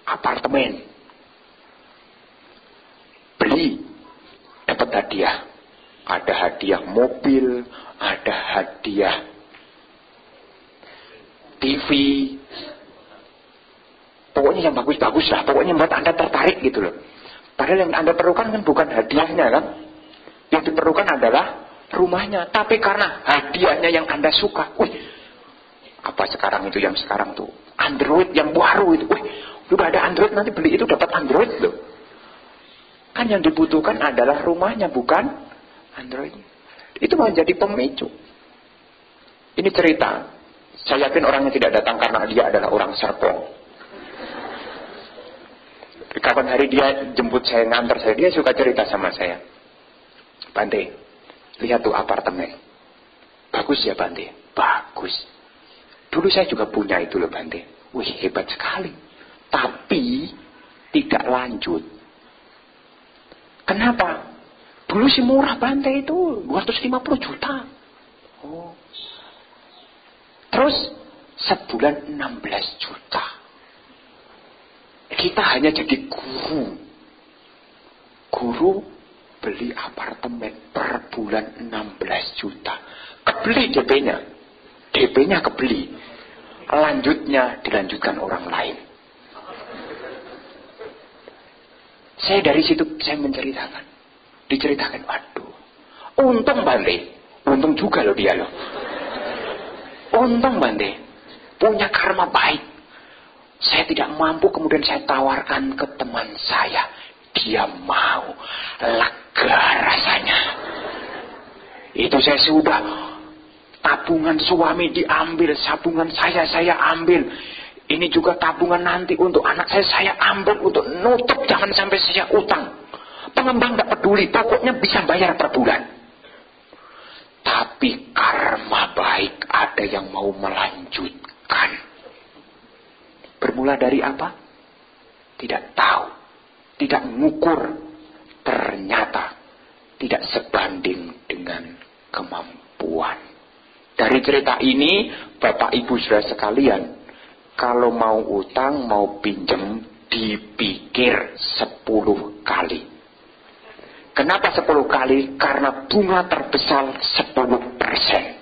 Apartemen. Beli. Dapat hadiah. Ada hadiah mobil. Ada hadiah TV. Pokoknya yang bagus-bagus lah. Pokoknya buat Anda tertarik gitu loh. Padahal yang Anda perlukan kan bukan hadiahnya kan. Yang diperlukan adalah rumahnya. Tapi karena hadiahnya yang Anda suka. Apa sekarang itu yang sekarang tuh? Android yang baru itu. Udah ada Android, nanti beli itu dapat Android loh. Kan yang dibutuhkan adalah rumahnya, bukan Android. Itu menjadi pemicu. Ini cerita. Saya yakin orangnya tidak datang karena dia adalah orang Serpong. Kapan hari dia jemput saya, ngantar saya, dia suka cerita sama saya. Bante, lihat tuh apartemen. Bagus ya Bante? Bagus. Dulu saya juga punya itu loh Bante. Wih, hebat sekali. Tapi tidak lanjut. Kenapa? Dulu sih murah Bante itu, 250 juta. Terus sebulan 16 juta. Kita hanya jadi guru. Guru beli apartemen per bulan 16 juta. Kebeli DP-nya. DP-nya kebeli. Lanjutnya dilanjutkan orang lain. Saya dari situ saya menceritakan. Diceritakan, waduh. Untung Bante. Untung juga loh dia loh. Contoh Bante, punya karma baik. Saya tidak mampu, kemudian saya tawarkan ke teman saya. Dia mau, lega rasanya. Itu saya sudah, tabungan suami diambil, tabungan saya ambil. Ini juga tabungan nanti untuk anak saya ambil untuk nutup, jangan sampai saya utang. Pengembang tidak peduli, pokoknya bisa bayar per bulan. Tapi karma baik ada yang mau melanjutkan. Bermula dari apa? Tidak tahu, tidak mengukur. Ternyata tidak sebanding dengan kemampuan. Dari cerita ini, Bapak Ibu Saudara sekalian, kalau mau utang, mau pinjam, dipikir 10 kali. Kenapa 10 kali? Karena bunga terbesar 10%.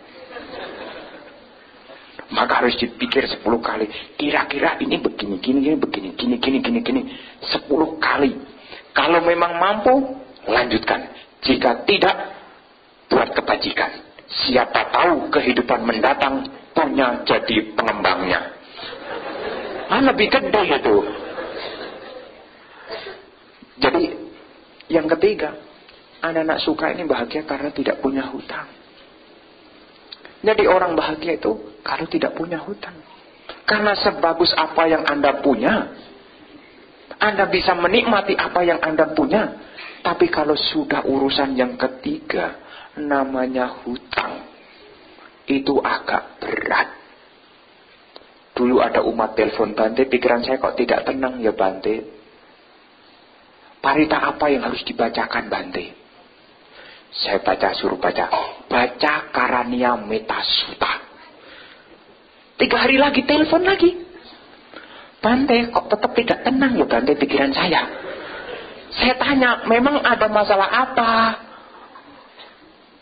Maka harus dipikir 10 kali. Kira-kira ini begini, gini, 10 kali. Kalau memang mampu, lanjutkan. Jika tidak, buat kebajikan. Siapa tahu kehidupan mendatang punya jadi pengembangnya. Lebih gede itu. Jadi, yang ketiga, anak-anak suka ini bahagia karena tidak punya hutang. Jadi orang bahagia itu kalau tidak punya hutang. Karena sebagus apa yang Anda punya, Anda bisa menikmati apa yang Anda punya. Tapi kalau sudah urusan yang ketiga, namanya hutang, itu agak berat. Dulu ada umat telepon, Bante, pikiran saya kok tidak tenang ya Bante. Parita apa yang harus dibacakan Bante? Saya suruh baca Karania Metasuta. 3 hari lagi telepon lagi. Bante, kok tetap tidak tenang ya Bante pikiran saya? Saya tanya, memang ada masalah apa?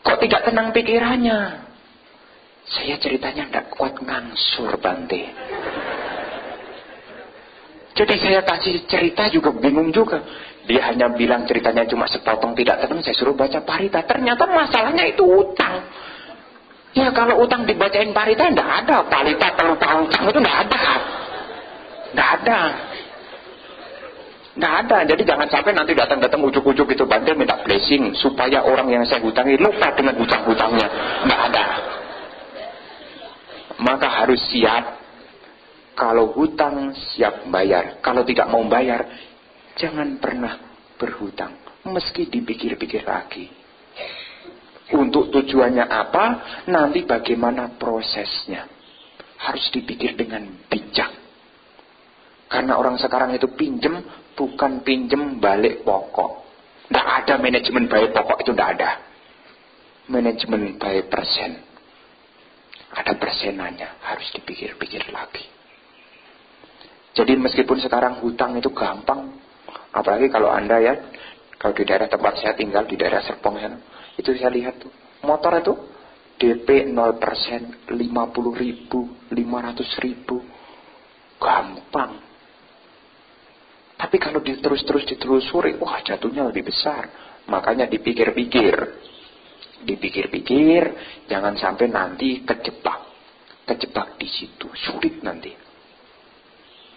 Kok tidak tenang pikirannya? Saya ceritanya tidak kuat ngangsur Bante. Jadi saya kasih cerita juga bingung juga. Dia hanya bilang ceritanya cuma sepotong tidak tenang, saya suruh baca Parita. Ternyata masalahnya itu utang. Ya kalau utang dibacain Parita tidak ada. Parita terlupa utang itu tidak ada. Tidak ada. Tidak ada. Jadi jangan sampai nanti datang-datang ujuk-ujuk itu Bante minta blessing supaya orang yang saya hutangi lupa dengan hutang-hutangnya. Tidak ada. Maka harus siap. Kalau hutang siap bayar. Kalau tidak mau bayar, jangan pernah berhutang. Meski dipikir-pikir lagi. Untuk tujuannya apa? Nanti bagaimana prosesnya. Harus dipikir dengan bijak. Karena orang sekarang itu pinjem, bukan pinjem balik pokok. Tidak ada manajemen balik pokok, itu tidak ada. Manajemen balik persen. Ada persenannya, harus dipikir-pikir lagi. Jadi meskipun sekarang hutang itu gampang, apalagi kalau Anda ya, kalau di daerah tempat saya tinggal, di daerah Serpong ya, itu saya lihat tuh, motor itu DP 0%, 50.000, 500.000, gampang. Tapi kalau terus-terus ditelusuri, wah jatuhnya lebih besar. Makanya dipikir-pikir, jangan sampai nanti kejebak di situ, sulit nanti.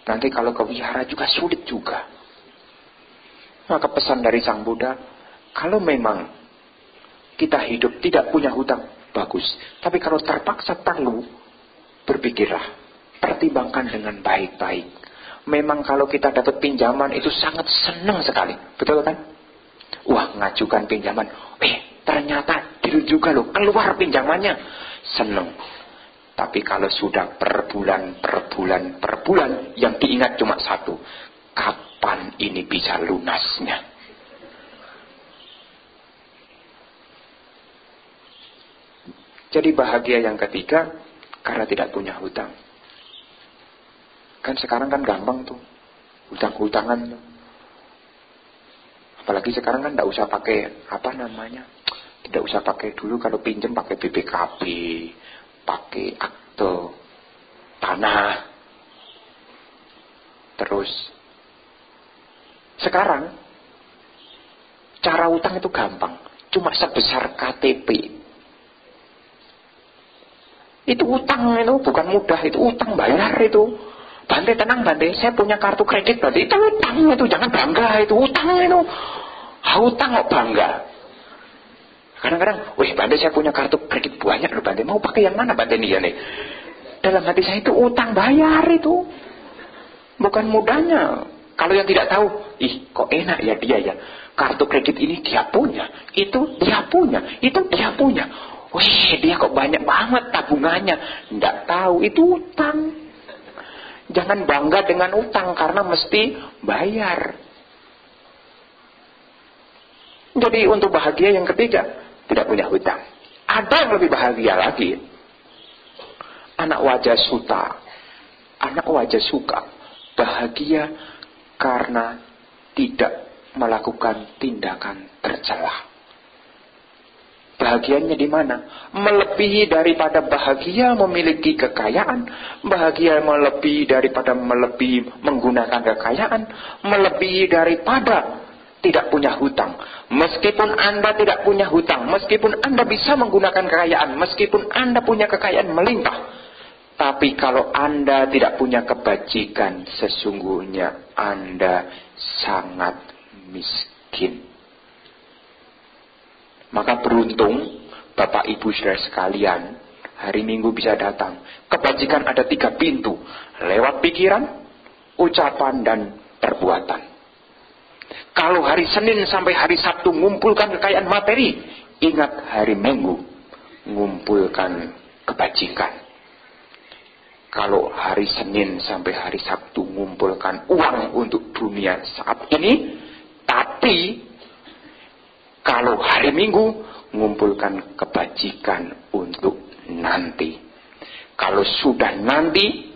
Nanti kalau ke wihara juga sulit juga. Maka pesan dari Sang Buddha, kalau memang kita hidup tidak punya hutang, bagus. Tapi kalau terpaksa perlu, berpikirlah, pertimbangkan dengan baik-baik. Memang kalau kita dapat pinjaman itu sangat senang sekali, betul kan? Wah, ngajukan pinjaman, ternyata deal juga loh, keluar pinjamannya, senang. Tapi kalau sudah per bulan, yang diingat cuma satu. Kapan ini bisa lunasnya? Jadi bahagia yang ketiga, karena tidak punya hutang. Kan sekarang kan gampang tuh. Hutang-hutangan tuh. Apalagi sekarang kan tidak usah pakai, tidak usah pakai dulu kalau pinjam pakai BPKB. Pakai akte tanah. Terus sekarang cara utang itu gampang, cuma sebesar KTP. Itu utang itu, bukan mudah, itu utang bayar itu. Bante tenang Bante, saya punya kartu kredit Bante, itu utang itu, jangan bangga itu, utang itu. Utang kok bangga. Kadang-kadang, wih Bante saya punya kartu kredit banyak loh Bante, mau pakai yang mana Bante nih ya nih? Dalam hati saya itu utang bayar itu. Bukan mudahnya. Kalau yang tidak tahu, kok enak ya dia ya. Kartu kredit ini dia punya, itu dia punya, itu dia punya. Wih, dia kok banyak banget tabungannya. Tidak tahu, itu utang. Jangan bangga dengan utang karena mesti bayar. Jadi untuk bahagia yang ketiga, tidak punya hutang. Ada yang lebih bahagia lagi. Anak wajah suka bahagia karena tidak melakukan tindakan tercela. Bahagianya di mana? Melebihi daripada bahagia memiliki kekayaan, bahagia melebihi daripada menggunakan kekayaan, melebihi daripada tidak punya hutang. Meskipun Anda tidak punya hutang, meskipun Anda bisa menggunakan kekayaan, meskipun Anda punya kekayaan melimpah, tapi kalau Anda tidak punya kebajikan, sesungguhnya Anda sangat miskin. Maka beruntung Bapak Ibu Saudara sekalian, hari Minggu bisa datang. Kebajikan ada 3 pintu, lewat pikiran, ucapan, dan perbuatan. Kalau hari Senin sampai hari Sabtu ngumpulkan kekayaan materi, ingat hari Minggu ngumpulkan kebajikan. Kalau hari Senin sampai hari Sabtu ngumpulkan uang untuk dunia saat ini, tapi kalau hari Minggu ngumpulkan kebajikan untuk nanti. Kalau sudah nanti,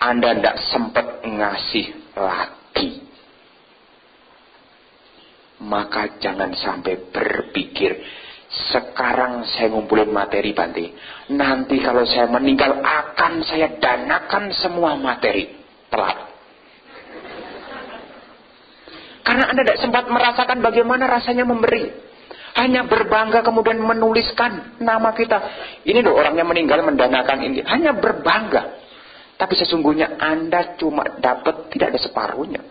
Anda tidak sempat ngasih lagi. Maka jangan sampai berpikir, sekarang saya ngumpulin materi Bante, nanti kalau saya meninggal akan saya danakan semua materi. Telat. Karena Anda tidak sempat merasakan bagaimana rasanya memberi. Hanya berbangga kemudian menuliskan nama kita. Ini loh orangnya meninggal mendanakan ini. Hanya berbangga. Tapi sesungguhnya Anda cuma dapat tidak ada separuhnya.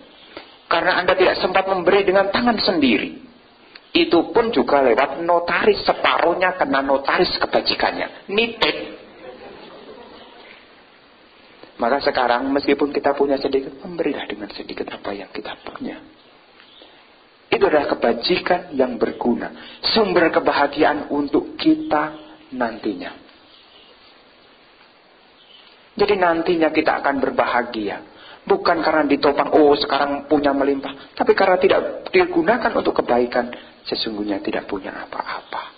Karena Anda tidak sempat memberi dengan tangan sendiri. Itu pun juga lewat notaris. Separuhnya kena notaris kebajikannya. Nitip. Maka sekarang meskipun kita punya sedikit, memberilah dengan sedikit apa yang kita punya. Itu adalah kebajikan yang berguna. Sumber kebahagiaan untuk kita nantinya. Jadi nantinya kita akan berbahagia. Bukan karena ditopang, sekarang punya melimpah. Tapi karena tidak digunakan untuk kebaikan. Sesungguhnya tidak punya apa-apa.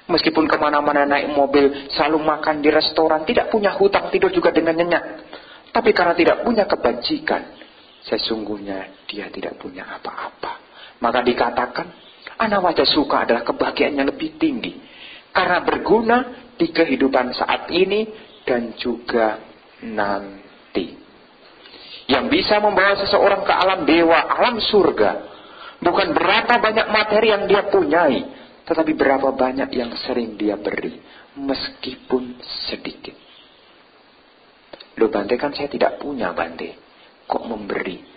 Meskipun kemana-mana naik mobil, selalu makan di restoran, tidak punya hutang, tidur juga dengan nyenyak. Tapi karena tidak punya kebajikan, sesungguhnya dia tidak punya apa-apa. Maka dikatakan, anak wajah suka adalah kebahagiaan yang lebih tinggi. Karena berguna di kehidupan saat ini dan juga nanti. Yang bisa membawa seseorang ke alam dewa, alam surga. Bukan berapa banyak materi yang dia punyai, tetapi berapa banyak yang sering dia beri. Meskipun sedikit. Loh Bante, kan saya tidak punya Bante. Kok memberi?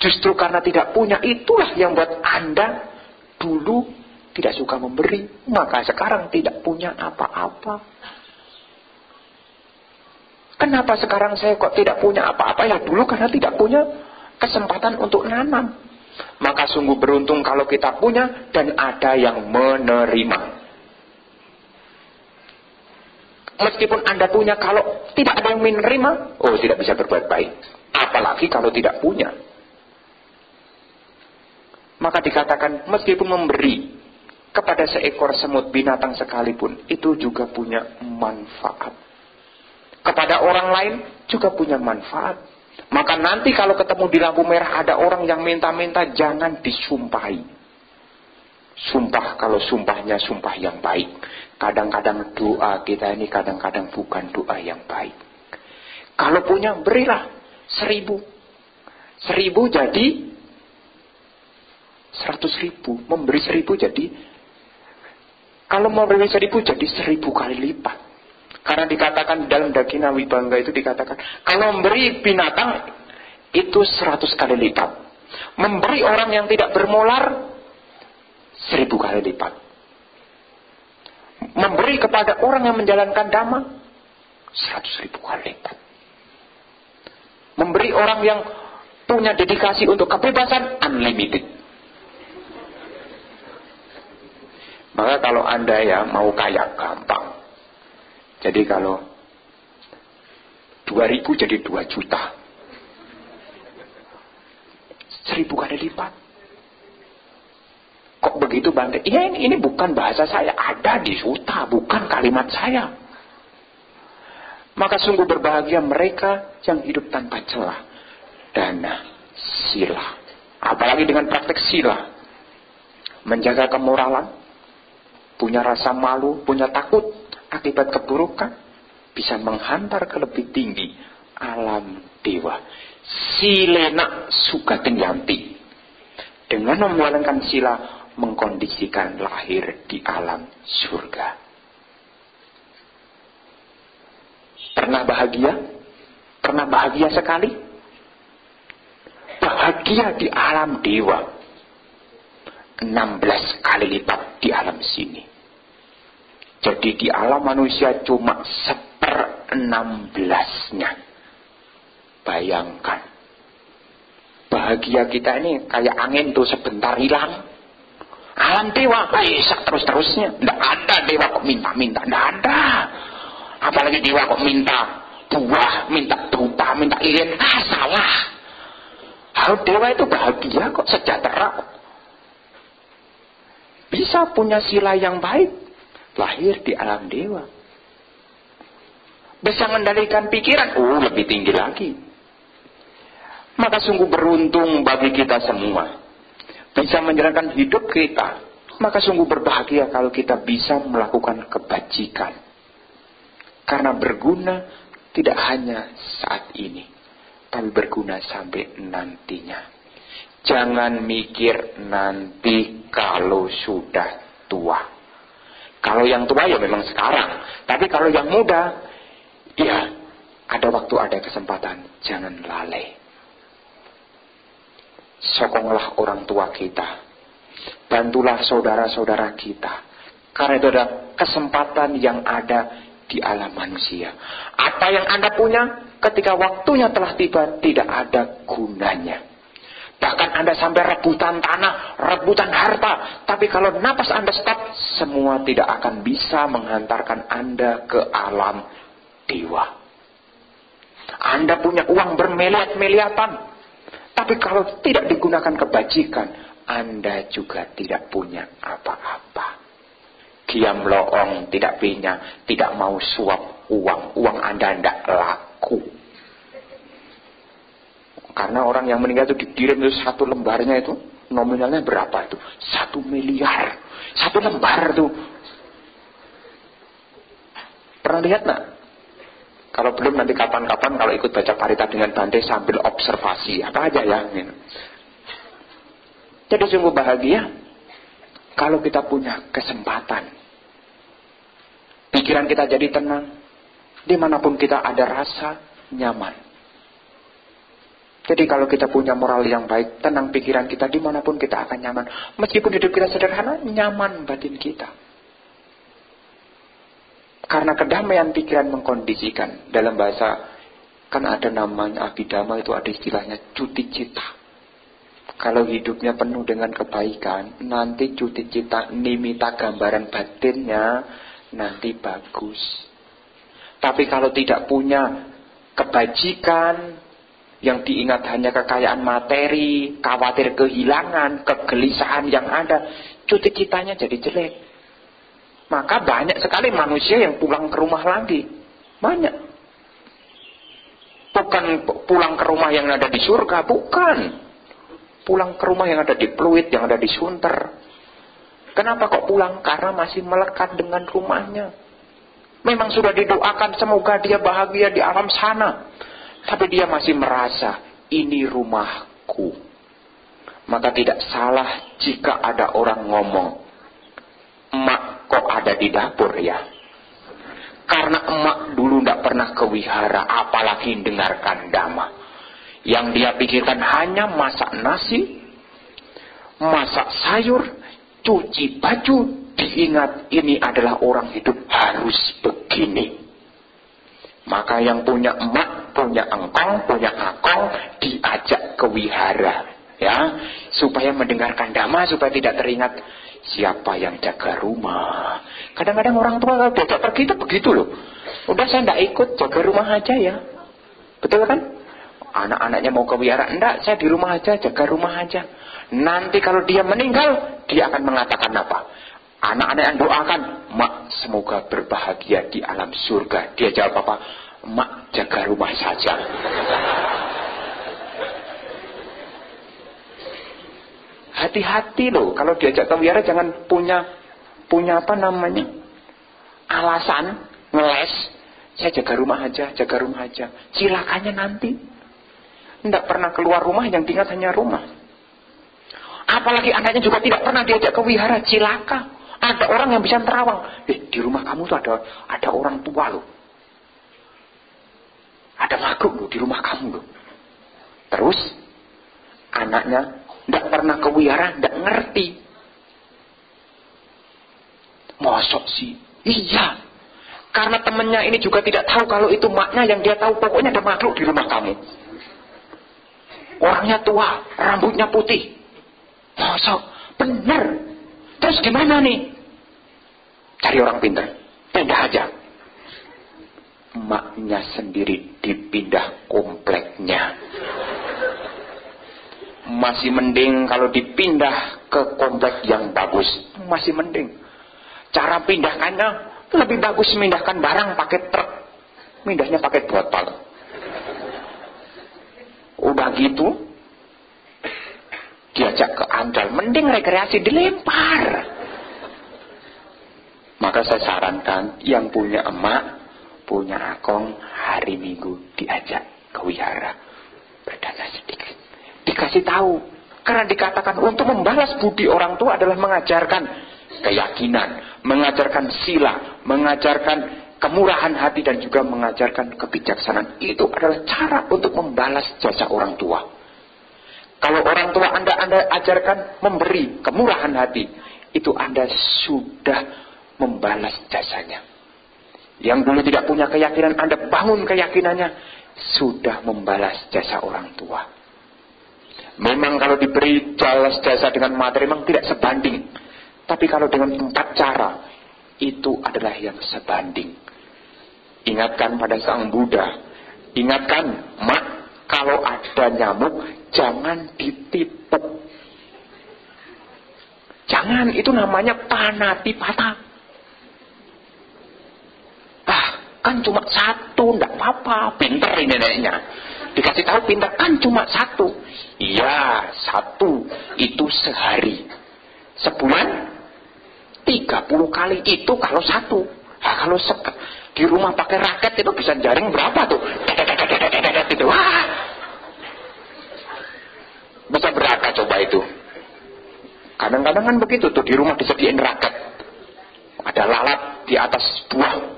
Justru karena tidak punya, itulah yang buat Anda dulu tidak suka memberi. Maka sekarang tidak punya apa-apa. Kenapa sekarang saya kok tidak punya apa-apa? Ya dulu karena tidak punya kesempatan untuk nanam. Maka sungguh beruntung kalau kita punya dan ada yang menerima. Meskipun Anda punya, kalau tidak ada yang menerima, tidak bisa berbuat baik. Apalagi kalau tidak punya. Maka dikatakan meskipun memberi kepada seekor semut binatang sekalipun, itu juga punya manfaat. Kepada orang lain juga punya manfaat. Maka nanti kalau ketemu di lampu merah ada orang yang minta-minta, jangan disumpahi. Sumpah kalau sumpahnya sumpah yang baik. Kadang-kadang doa kita ini kadang-kadang bukan doa yang baik. Kalau punya berilah 1.000. 1.000 jadi 100.000. Memberi 1.000 jadi, kalau memberi 1.000 jadi 1.000 kali lipat. Karena dikatakan dalam Dakina Wibangga itu dikatakan, kalau memberi binatang itu 100 kali lipat. Memberi orang yang tidak bermolar 1000 kali lipat. Memberi kepada orang yang menjalankan dhamma 100.000 kali lipat. Memberi orang yang punya dedikasi untuk kebebasan unlimited. Maka kalau Anda ya mau kaya gampang. Jadi kalau 2.000 jadi 2 juta. 1.000 kali lipat. Kok begitu Bante? Ya ini bukan bahasa saya. Ada di suta, bukan kalimat saya. Maka sungguh berbahagia mereka yang hidup tanpa celah. Dana, sila. Apalagi dengan praktek sila. Menjaga kemoralan. Punya rasa malu, punya takut akibat keburukan, bisa menghantar ke lebih tinggi alam dewa. Silena sugating yanti. Dengan menjalankan sila, mengkondisikan lahir di alam surga. Pernah bahagia? Pernah bahagia sekali? Bahagia di alam dewa 16 kali lipat di alam sini. Jadi di alam manusia cuma 1/16-nya. Bayangkan. Bahagia kita ini kayak angin tuh sebentar hilang. Alam dewa, bisa terus-terusnya. Tidak ada dewa kok minta-minta. Tidak ada. Apalagi dewa kok minta buah, minta dupa, minta lilin. Salah. Hal dewa itu bahagia kok, sejahtera kok. Bisa punya sila yang baik. Lahir di alam dewa. Bisa mengendalikan pikiran. Lebih tinggi lagi. Maka sungguh beruntung bagi kita semua. Bisa menjalankan hidup kita. Maka sungguh berbahagia kalau kita bisa melakukan kebajikan. Karena berguna tidak hanya saat ini. Tapi berguna sampai nantinya. Jangan mikir nanti kalau sudah tua. Kalau yang tua ya memang sekarang. Tapi kalau yang muda, ya ada waktu, ada kesempatan. Jangan lalai. Sokonglah orang tua kita. Bantulah saudara-saudara kita. Karena itu ada kesempatan yang ada di alam manusia. Apa yang Anda punya, ketika waktunya telah tiba, tidak ada gunanya. Bahkan Anda sampai rebutan tanah, rebutan harta. Tapi kalau napas Anda stop, semua tidak akan bisa menghantarkan Anda ke alam dewa. Anda punya uang bermiliat-miliatan. Tapi kalau tidak digunakan kebajikan, Anda juga tidak punya apa-apa. Diam loong, tidak punya, tidak mau suap uang. Uang Anda tidak laku. Karena orang yang meninggal itu dikirim itu 1 lembarnya itu nominalnya berapa itu? 1 miliar. 1 lembar itu. Pernah lihat nak? Kalau belum nanti kapan-kapan kalau ikut baca parita dengan Bante sambil observasi apa aja ya. Jadi sungguh bahagia kalau kita punya kesempatan. Pikiran kita jadi tenang. Dimanapun kita ada rasa nyaman. Jadi kalau kita punya moral yang baik, tenang pikiran kita, dimanapun kita akan nyaman. Meskipun hidup kita sederhana, nyaman batin kita. Karena kedamaian pikiran mengkondisikan. Dalam bahasa, kan ada namanya abhidhamma, itu ada istilahnya cuti cita. Kalau hidupnya penuh dengan kebaikan, nanti cuti cita, nimita gambaran batinnya, nanti bagus. Tapi kalau tidak punya kebajikan, yang diingat hanya kekayaan materi, khawatir kehilangan, kegelisahan yang ada, cuti citanya jadi jelek. Maka banyak sekali manusia yang pulang ke rumah lagi. Banyak. Bukan pulang ke rumah yang ada di surga, bukan. Pulang ke rumah yang ada di Pluit, yang ada di Sunter. Kenapa kok pulang? Karena masih melekat dengan rumahnya. Memang sudah didoakan semoga dia bahagia di alam sana. Tapi dia masih merasa, ini rumahku. Maka tidak salah jika ada orang ngomong, "Mak kok ada di dapur ya?" Karena emak dulu tidak pernah ke wihara, apalagi dengarkan dhamma. Yang dia pikirkan hanya masak nasi, masak sayur, cuci baju. Diingat ini adalah orang hidup harus begini. Maka yang punya emak, punya engkong, punya akong, diajak ke wihara, ya, supaya mendengarkan dhamma, supaya tidak teringat siapa yang jaga rumah. Kadang-kadang orang tua kalau diajak pergi itu begitu loh. Udah saya tidak ikut, jaga rumah aja ya. Betul kan? Anak-anaknya mau ke wihara, enggak, saya di rumah aja, jaga rumah aja. Nanti kalau dia meninggal, dia akan mengatakan apa? Anak-anak yang doakan, mak semoga berbahagia di alam surga. Dia jawab apa? Mak jaga rumah saja. Hati-hati loh, kalau diajak ke wihara jangan punya apa namanya, alasan ngeles. Saya jaga rumah aja, jaga rumah aja. Cilakanya nanti tidak pernah keluar rumah, yang diingat hanya rumah. Apalagi anaknya juga tidak pernah diajak ke wihara, cilaka. Ada orang yang bisa terawang. Di rumah kamu tuh ada orang tua loh. Ada makhluk loh di rumah kamu loh. Terus anaknya tidak pernah ke wihara, tidak ngerti. Mosok sih? Iya. Karena temennya ini juga tidak tahu kalau itu maknya, yang dia tahu pokoknya ada makhluk di rumah kamu. Orangnya tua, rambutnya putih. Mosok? Bener. Terus gimana nih? Cari orang pintar. Pindah aja. Maknya sendiri dipindah kompleknya. Masih mending kalau dipindah ke komplek yang bagus. Masih mending. Cara pindahkannya lebih bagus, memindahkan barang pakai truk. Mindahnya pakai botol. Udah gitu diajak ke Ancol, mending rekreasi dilempar. Maka saya sarankan yang punya emak, punya akong, hari Minggu diajak ke wihara, berdana sedikit, dikasih tahu. Karena dikatakan untuk membalas budi orang tua adalah mengajarkan keyakinan, mengajarkan sila, mengajarkan kemurahan hati, dan juga mengajarkan kebijaksanaan. Itu adalah cara untuk membalas jasa orang tua. Kalau orang tua Anda ajarkan memberi kemurahan hati, itu Anda sudah membalas jasanya. Yang dulu tidak punya keyakinan, Anda bangun keyakinannya, sudah membalas jasa orang tua. Memang kalau diberi balas jasa dengan materi memang tidak sebanding. Tapi kalau dengan 4 cara, itu adalah yang sebanding. Ingatkan pada Sang Buddha, ingatkan, mak, kalau ada nyamuk, jangan ditipuk. Jangan, itu namanya panatipata. Kan cuma 1, enggak apa-apa. Pinter ini neneknya. Dikasih tahu pinter, kan cuma 1. Iya, 1 itu sehari. Sebulan 30 kali itu kalau 1. Nah, kalau di rumah pakai raket itu bisa jaring berapa tuh? Itu. Wah. Bisa berapa coba itu? Kadang-kadang kan begitu tuh, di rumah disediain raket. Ada lalat di atas buah.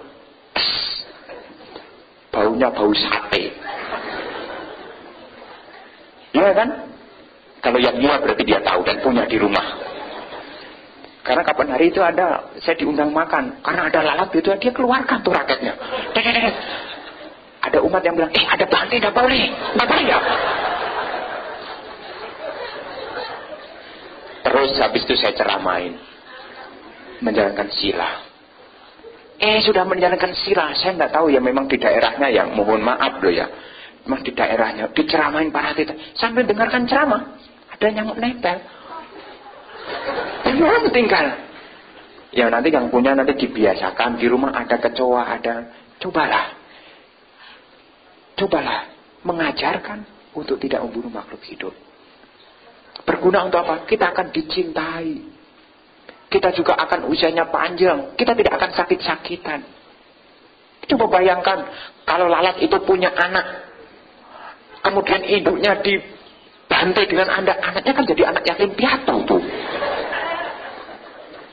Baunya bau sate. Iya kan? Kalau yang iya berarti dia tahu dan punya di rumah. Karena kapan hari itu saya diundang makan. Karena ada lalat itu, dia keluarkan tuh raketnya. Ada umat yang bilang, ada banting, tidak boleh. Tidak boleh ya? Terus habis itu saya ceramain. Menjalankan sila. Sudah menjalankan sila. Saya tidak tahu ya, memang di daerahnya yang mohon maaf loh ya. Memang di daerahnya diceramain para tita. Sambil dengarkan ceramah, ada nyamuk nempel. Belum tinggal. Ya nanti yang punya nanti dibiasakan, di rumah ada kecoa, ada. Cobalah mengajarkan untuk tidak membunuh makhluk hidup. Berguna untuk apa? Kita akan dicintai. Kita juga akan usianya panjang. Kita tidak akan sakit-sakitan. Coba bayangkan kalau lalat itu punya anak, kemudian induknya dibantai dengan anaknya kan jadi anak yatim piatu tuh.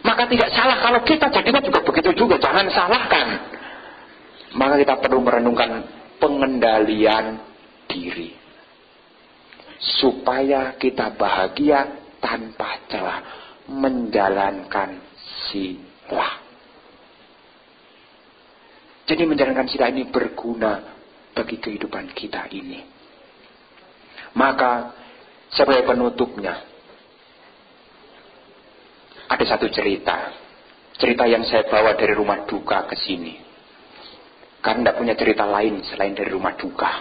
Maka tidak salah kalau kita jadinya juga begitu juga. Jangan salahkan. Maka kita perlu merenungkan pengendalian diri. Supaya kita bahagia tanpa celah menjalankan sila. Jadi menjalankan sila ini berguna bagi kehidupan kita ini. Maka sebagai penutupnya, ada satu cerita yang saya bawa dari rumah duka ke sini. Karena tidak punya cerita lain selain dari rumah duka.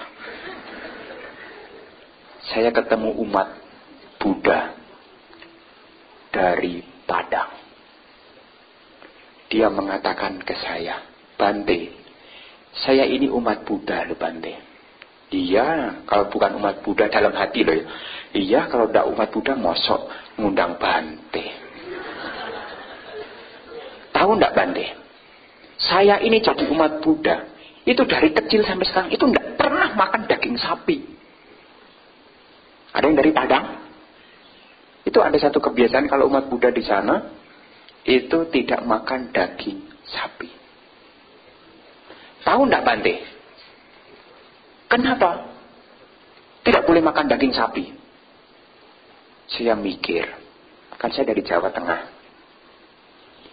Saya ketemu umat Buddha dari Padang. Dia mengatakan ke saya, Bante, saya ini umat Buddha loh Bante. Iya, kalau bukan umat Buddha dalam hati loh ya. Iya, kalau tidak umat Buddha mosok ngundang Bante. Tahu tidak Bante? Saya ini jadi umat Buddha. Itu dari kecil sampai sekarang itu tidak pernah makan daging sapi. Ada yang dari Padang? Itu ada satu kebiasaan kalau umat Buddha di sana itu tidak makan daging sapi. Tahu tidak Bante? Kenapa tidak boleh makan daging sapi? Saya mikir, kan saya dari Jawa Tengah.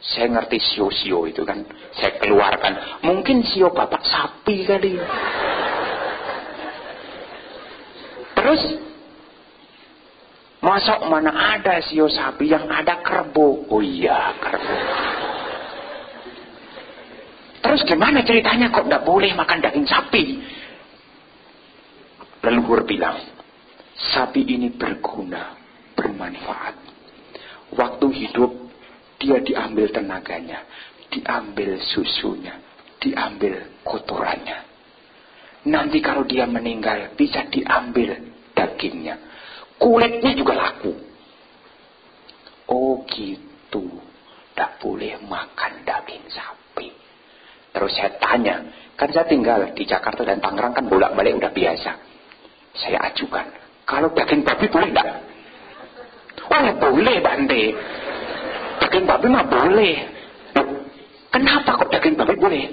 Saya ngerti sio-sio itu kan. Saya keluarkan. Mungkin sio bapak sapi kali. Terus masa mana ada sio sapi, yang ada kerbau. Oh iya, kerbau. Terus gimana ceritanya kok tidak boleh makan daging sapi? Leluhur bilang, sapi ini berguna, bermanfaat. Waktu hidup dia diambil tenaganya, diambil susunya, diambil kotorannya. Nanti kalau dia meninggal bisa diambil dagingnya. Kulitnya juga laku. Oh gitu, tidak boleh makan daging sapi. Terus saya tanya, kan saya tinggal di Jakarta dan Tangerang kan bolak-balik udah biasa. Saya ajukan, kalau daging babi boleh enggak? Oh boleh Bante. Daging babi mah boleh. Kenapa kok daging babi boleh?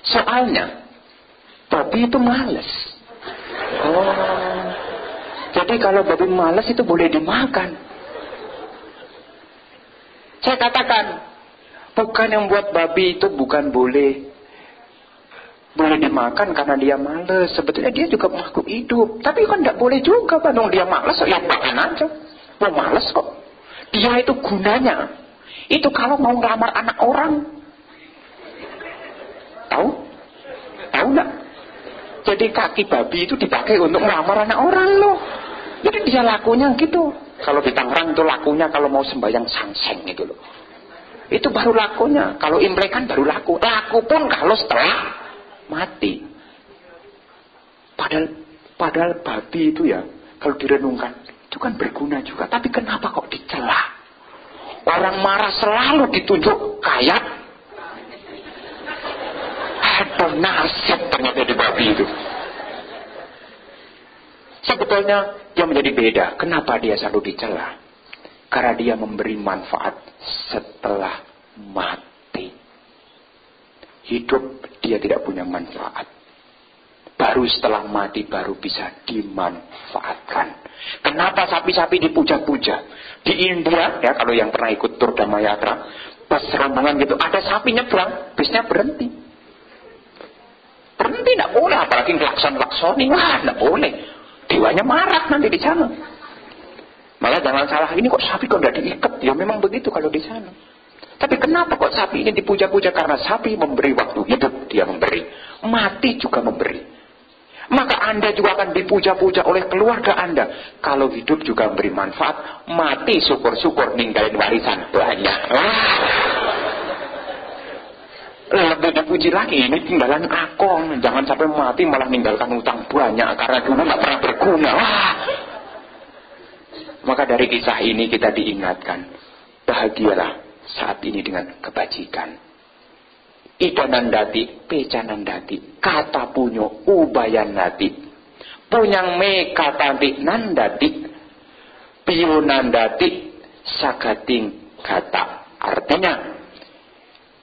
Soalnya babi itu malas. Oh, jadi kalau babi malas itu boleh dimakan. Saya katakan, bukan yang buat babi itu bukan boleh dimakan karena dia malas. Sebetulnya dia juga makhluk hidup. Tapi kan tidak boleh juga, Pak. Dia malas, ya makan aja. Mau malas kok. Dia itu gunanya. Itu kalau mau ngelamar anak orang. Tahu? Tahu nggak? Jadi kaki babi itu dipakai untuk ngelamar anak orang loh. Jadi dia lakunya gitu. Kalau di Tangerang itu lakunya kalau mau sembahyang sangseng gitu loh. Itu baru lakunya. Kalau Imlek kan baru laku. Laku pun kalau setelah mati. Padahal babi itu ya, kalau direnungkan, itu kan berguna juga. Tapi kenapa kok dicela? Orang marah selalu ditunjuk kayak ada nasib ternyata di babi itu. Sebetulnya yang menjadi beda. Kenapa dia selalu dicela? Karena dia memberi manfaat setelah mati. Hidup dia tidak punya manfaat. Baru setelah mati baru bisa dimanfaatkan. Kenapa sapi-sapi dipuja-puja? Di India, ya kalau yang pernah ikut tur Dhamayatra, pas rombongan gitu, ada sapi nyebrang, bisnya berhenti. Berhenti tidak boleh, apalagi klakson-klaksoni, wah tidak boleh. Jiwanya marah nanti di sana. Malah jangan salah, ini kok sapi kok tidak diikat? Ya memang begitu kalau di sana. Tapi kenapa kok sapi ini dipuja-puja? Karena sapi memberi waktu hidup, dia memberi. Mati juga memberi. Maka Anda juga akan dipuja-puja oleh keluarga Anda. Kalau hidup juga memberi manfaat, mati syukur-syukur ninggalin warisan banyak. Lebih dipuji lagi, ini tinggalan akong. Jangan sampai mati malah ninggalkan utang banyak karena dulu nggak pernah berguna. Maka dari kisah ini kita diingatkan, bahagialah saat ini dengan kebajikan. Idanandati, pecanandati, kata punyo, ubayanati, punyang me katanti nandati, piyunandati, sagating kata. Artinya,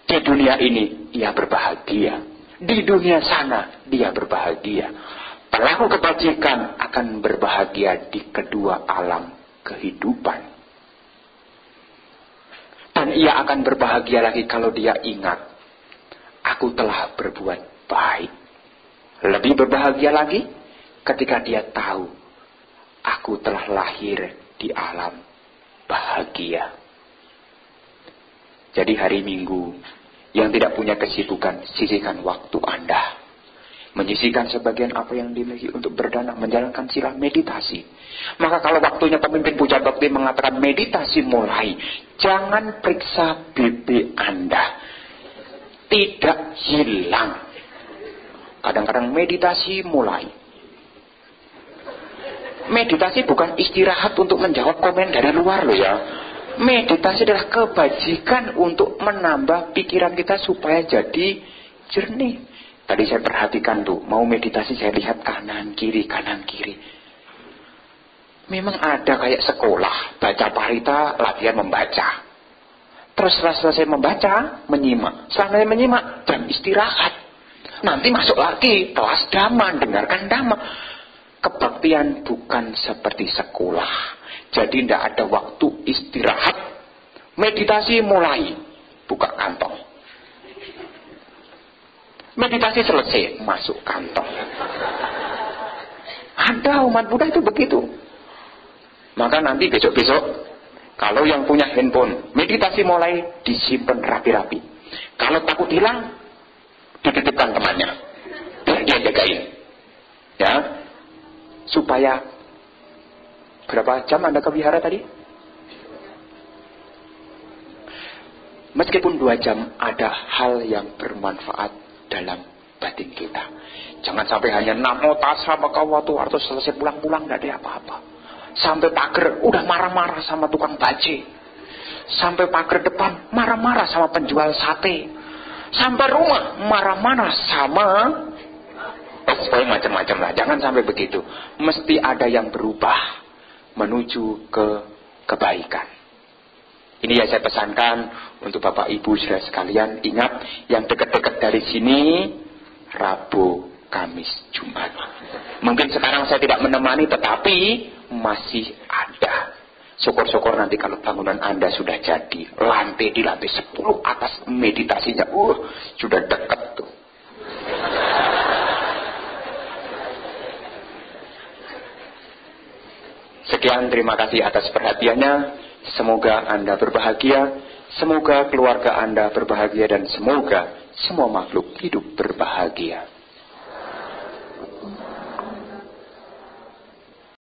di dunia ini ia berbahagia. Di dunia sana dia berbahagia. Pelaku kebajikan akan berbahagia di kedua alam kehidupan. Dan ia akan berbahagia lagi kalau dia ingat, aku telah berbuat baik. Lebih berbahagia lagi ketika dia tahu, aku telah lahir di alam bahagia. Jadi hari Minggu, yang tidak punya kesibukan, sisihkan waktu Anda. Menyisihkan sebagian apa yang dimiliki untuk berdana, menjalankan sila meditasi. Maka kalau waktunya pemimpin puja bakti mengatakan meditasi mulai, jangan periksa BB Anda. Tidak hilang. Kadang-kadang meditasi mulai. Meditasi bukan istirahat untuk menjawab komen dari luar loh ya. Meditasi adalah kebajikan untuk menambah pikiran kita supaya jadi jernih. Tadi saya perhatikan tuh, mau meditasi saya lihat kanan kiri. Memang ada kayak sekolah, baca parita, latihan membaca. Terus setelah selesai membaca, menyimak. Setelah menyimak, jam istirahat. Nanti masuk lagi, kelas dhamma, dengarkan dhamma. Kebaktian bukan seperti sekolah. Jadi tidak ada waktu istirahat. Meditasi mulai, buka kantong. Meditasi selesai, masuk kantong. Ada umat Buddha itu begitu. Maka nanti besok-besok, kalau yang punya handphone, meditasi mulai, disimpan rapi-rapi. Kalau takut hilang, dititipkan temannya, biar dia jagain. Ya, supaya berapa jam Anda ke wihara tadi? Meskipun 2 jam, ada hal yang bermanfaat dalam batin kita. Jangan sampai hanya namo tassa bhagavato atau selesai pulang-pulang tidak ada apa-apa. Sampai pagar udah marah-marah sama tukang baje. Sampai pagar depan marah-marah sama penjual sate. Sampai rumah marah-marah sama pokoknya macam-macam lah. Jangan sampai begitu. Mesti ada yang berubah menuju ke kebaikan. Ini yang saya pesankan untuk Bapak Ibu saudara sekalian. Ingat, yang dekat-dekat dari sini Rabu, Kamis, Jumat. Mungkin sekarang saya tidak menemani, tetapi masih ada. Syukur-syukur nanti kalau bangunan Anda sudah jadi, di lantai 10 atas meditasinya, sudah dekat tuh. Sekian, terima kasih atas perhatiannya. Semoga Anda berbahagia, semoga keluarga Anda berbahagia, dan semoga semua makhluk hidup berbahagia.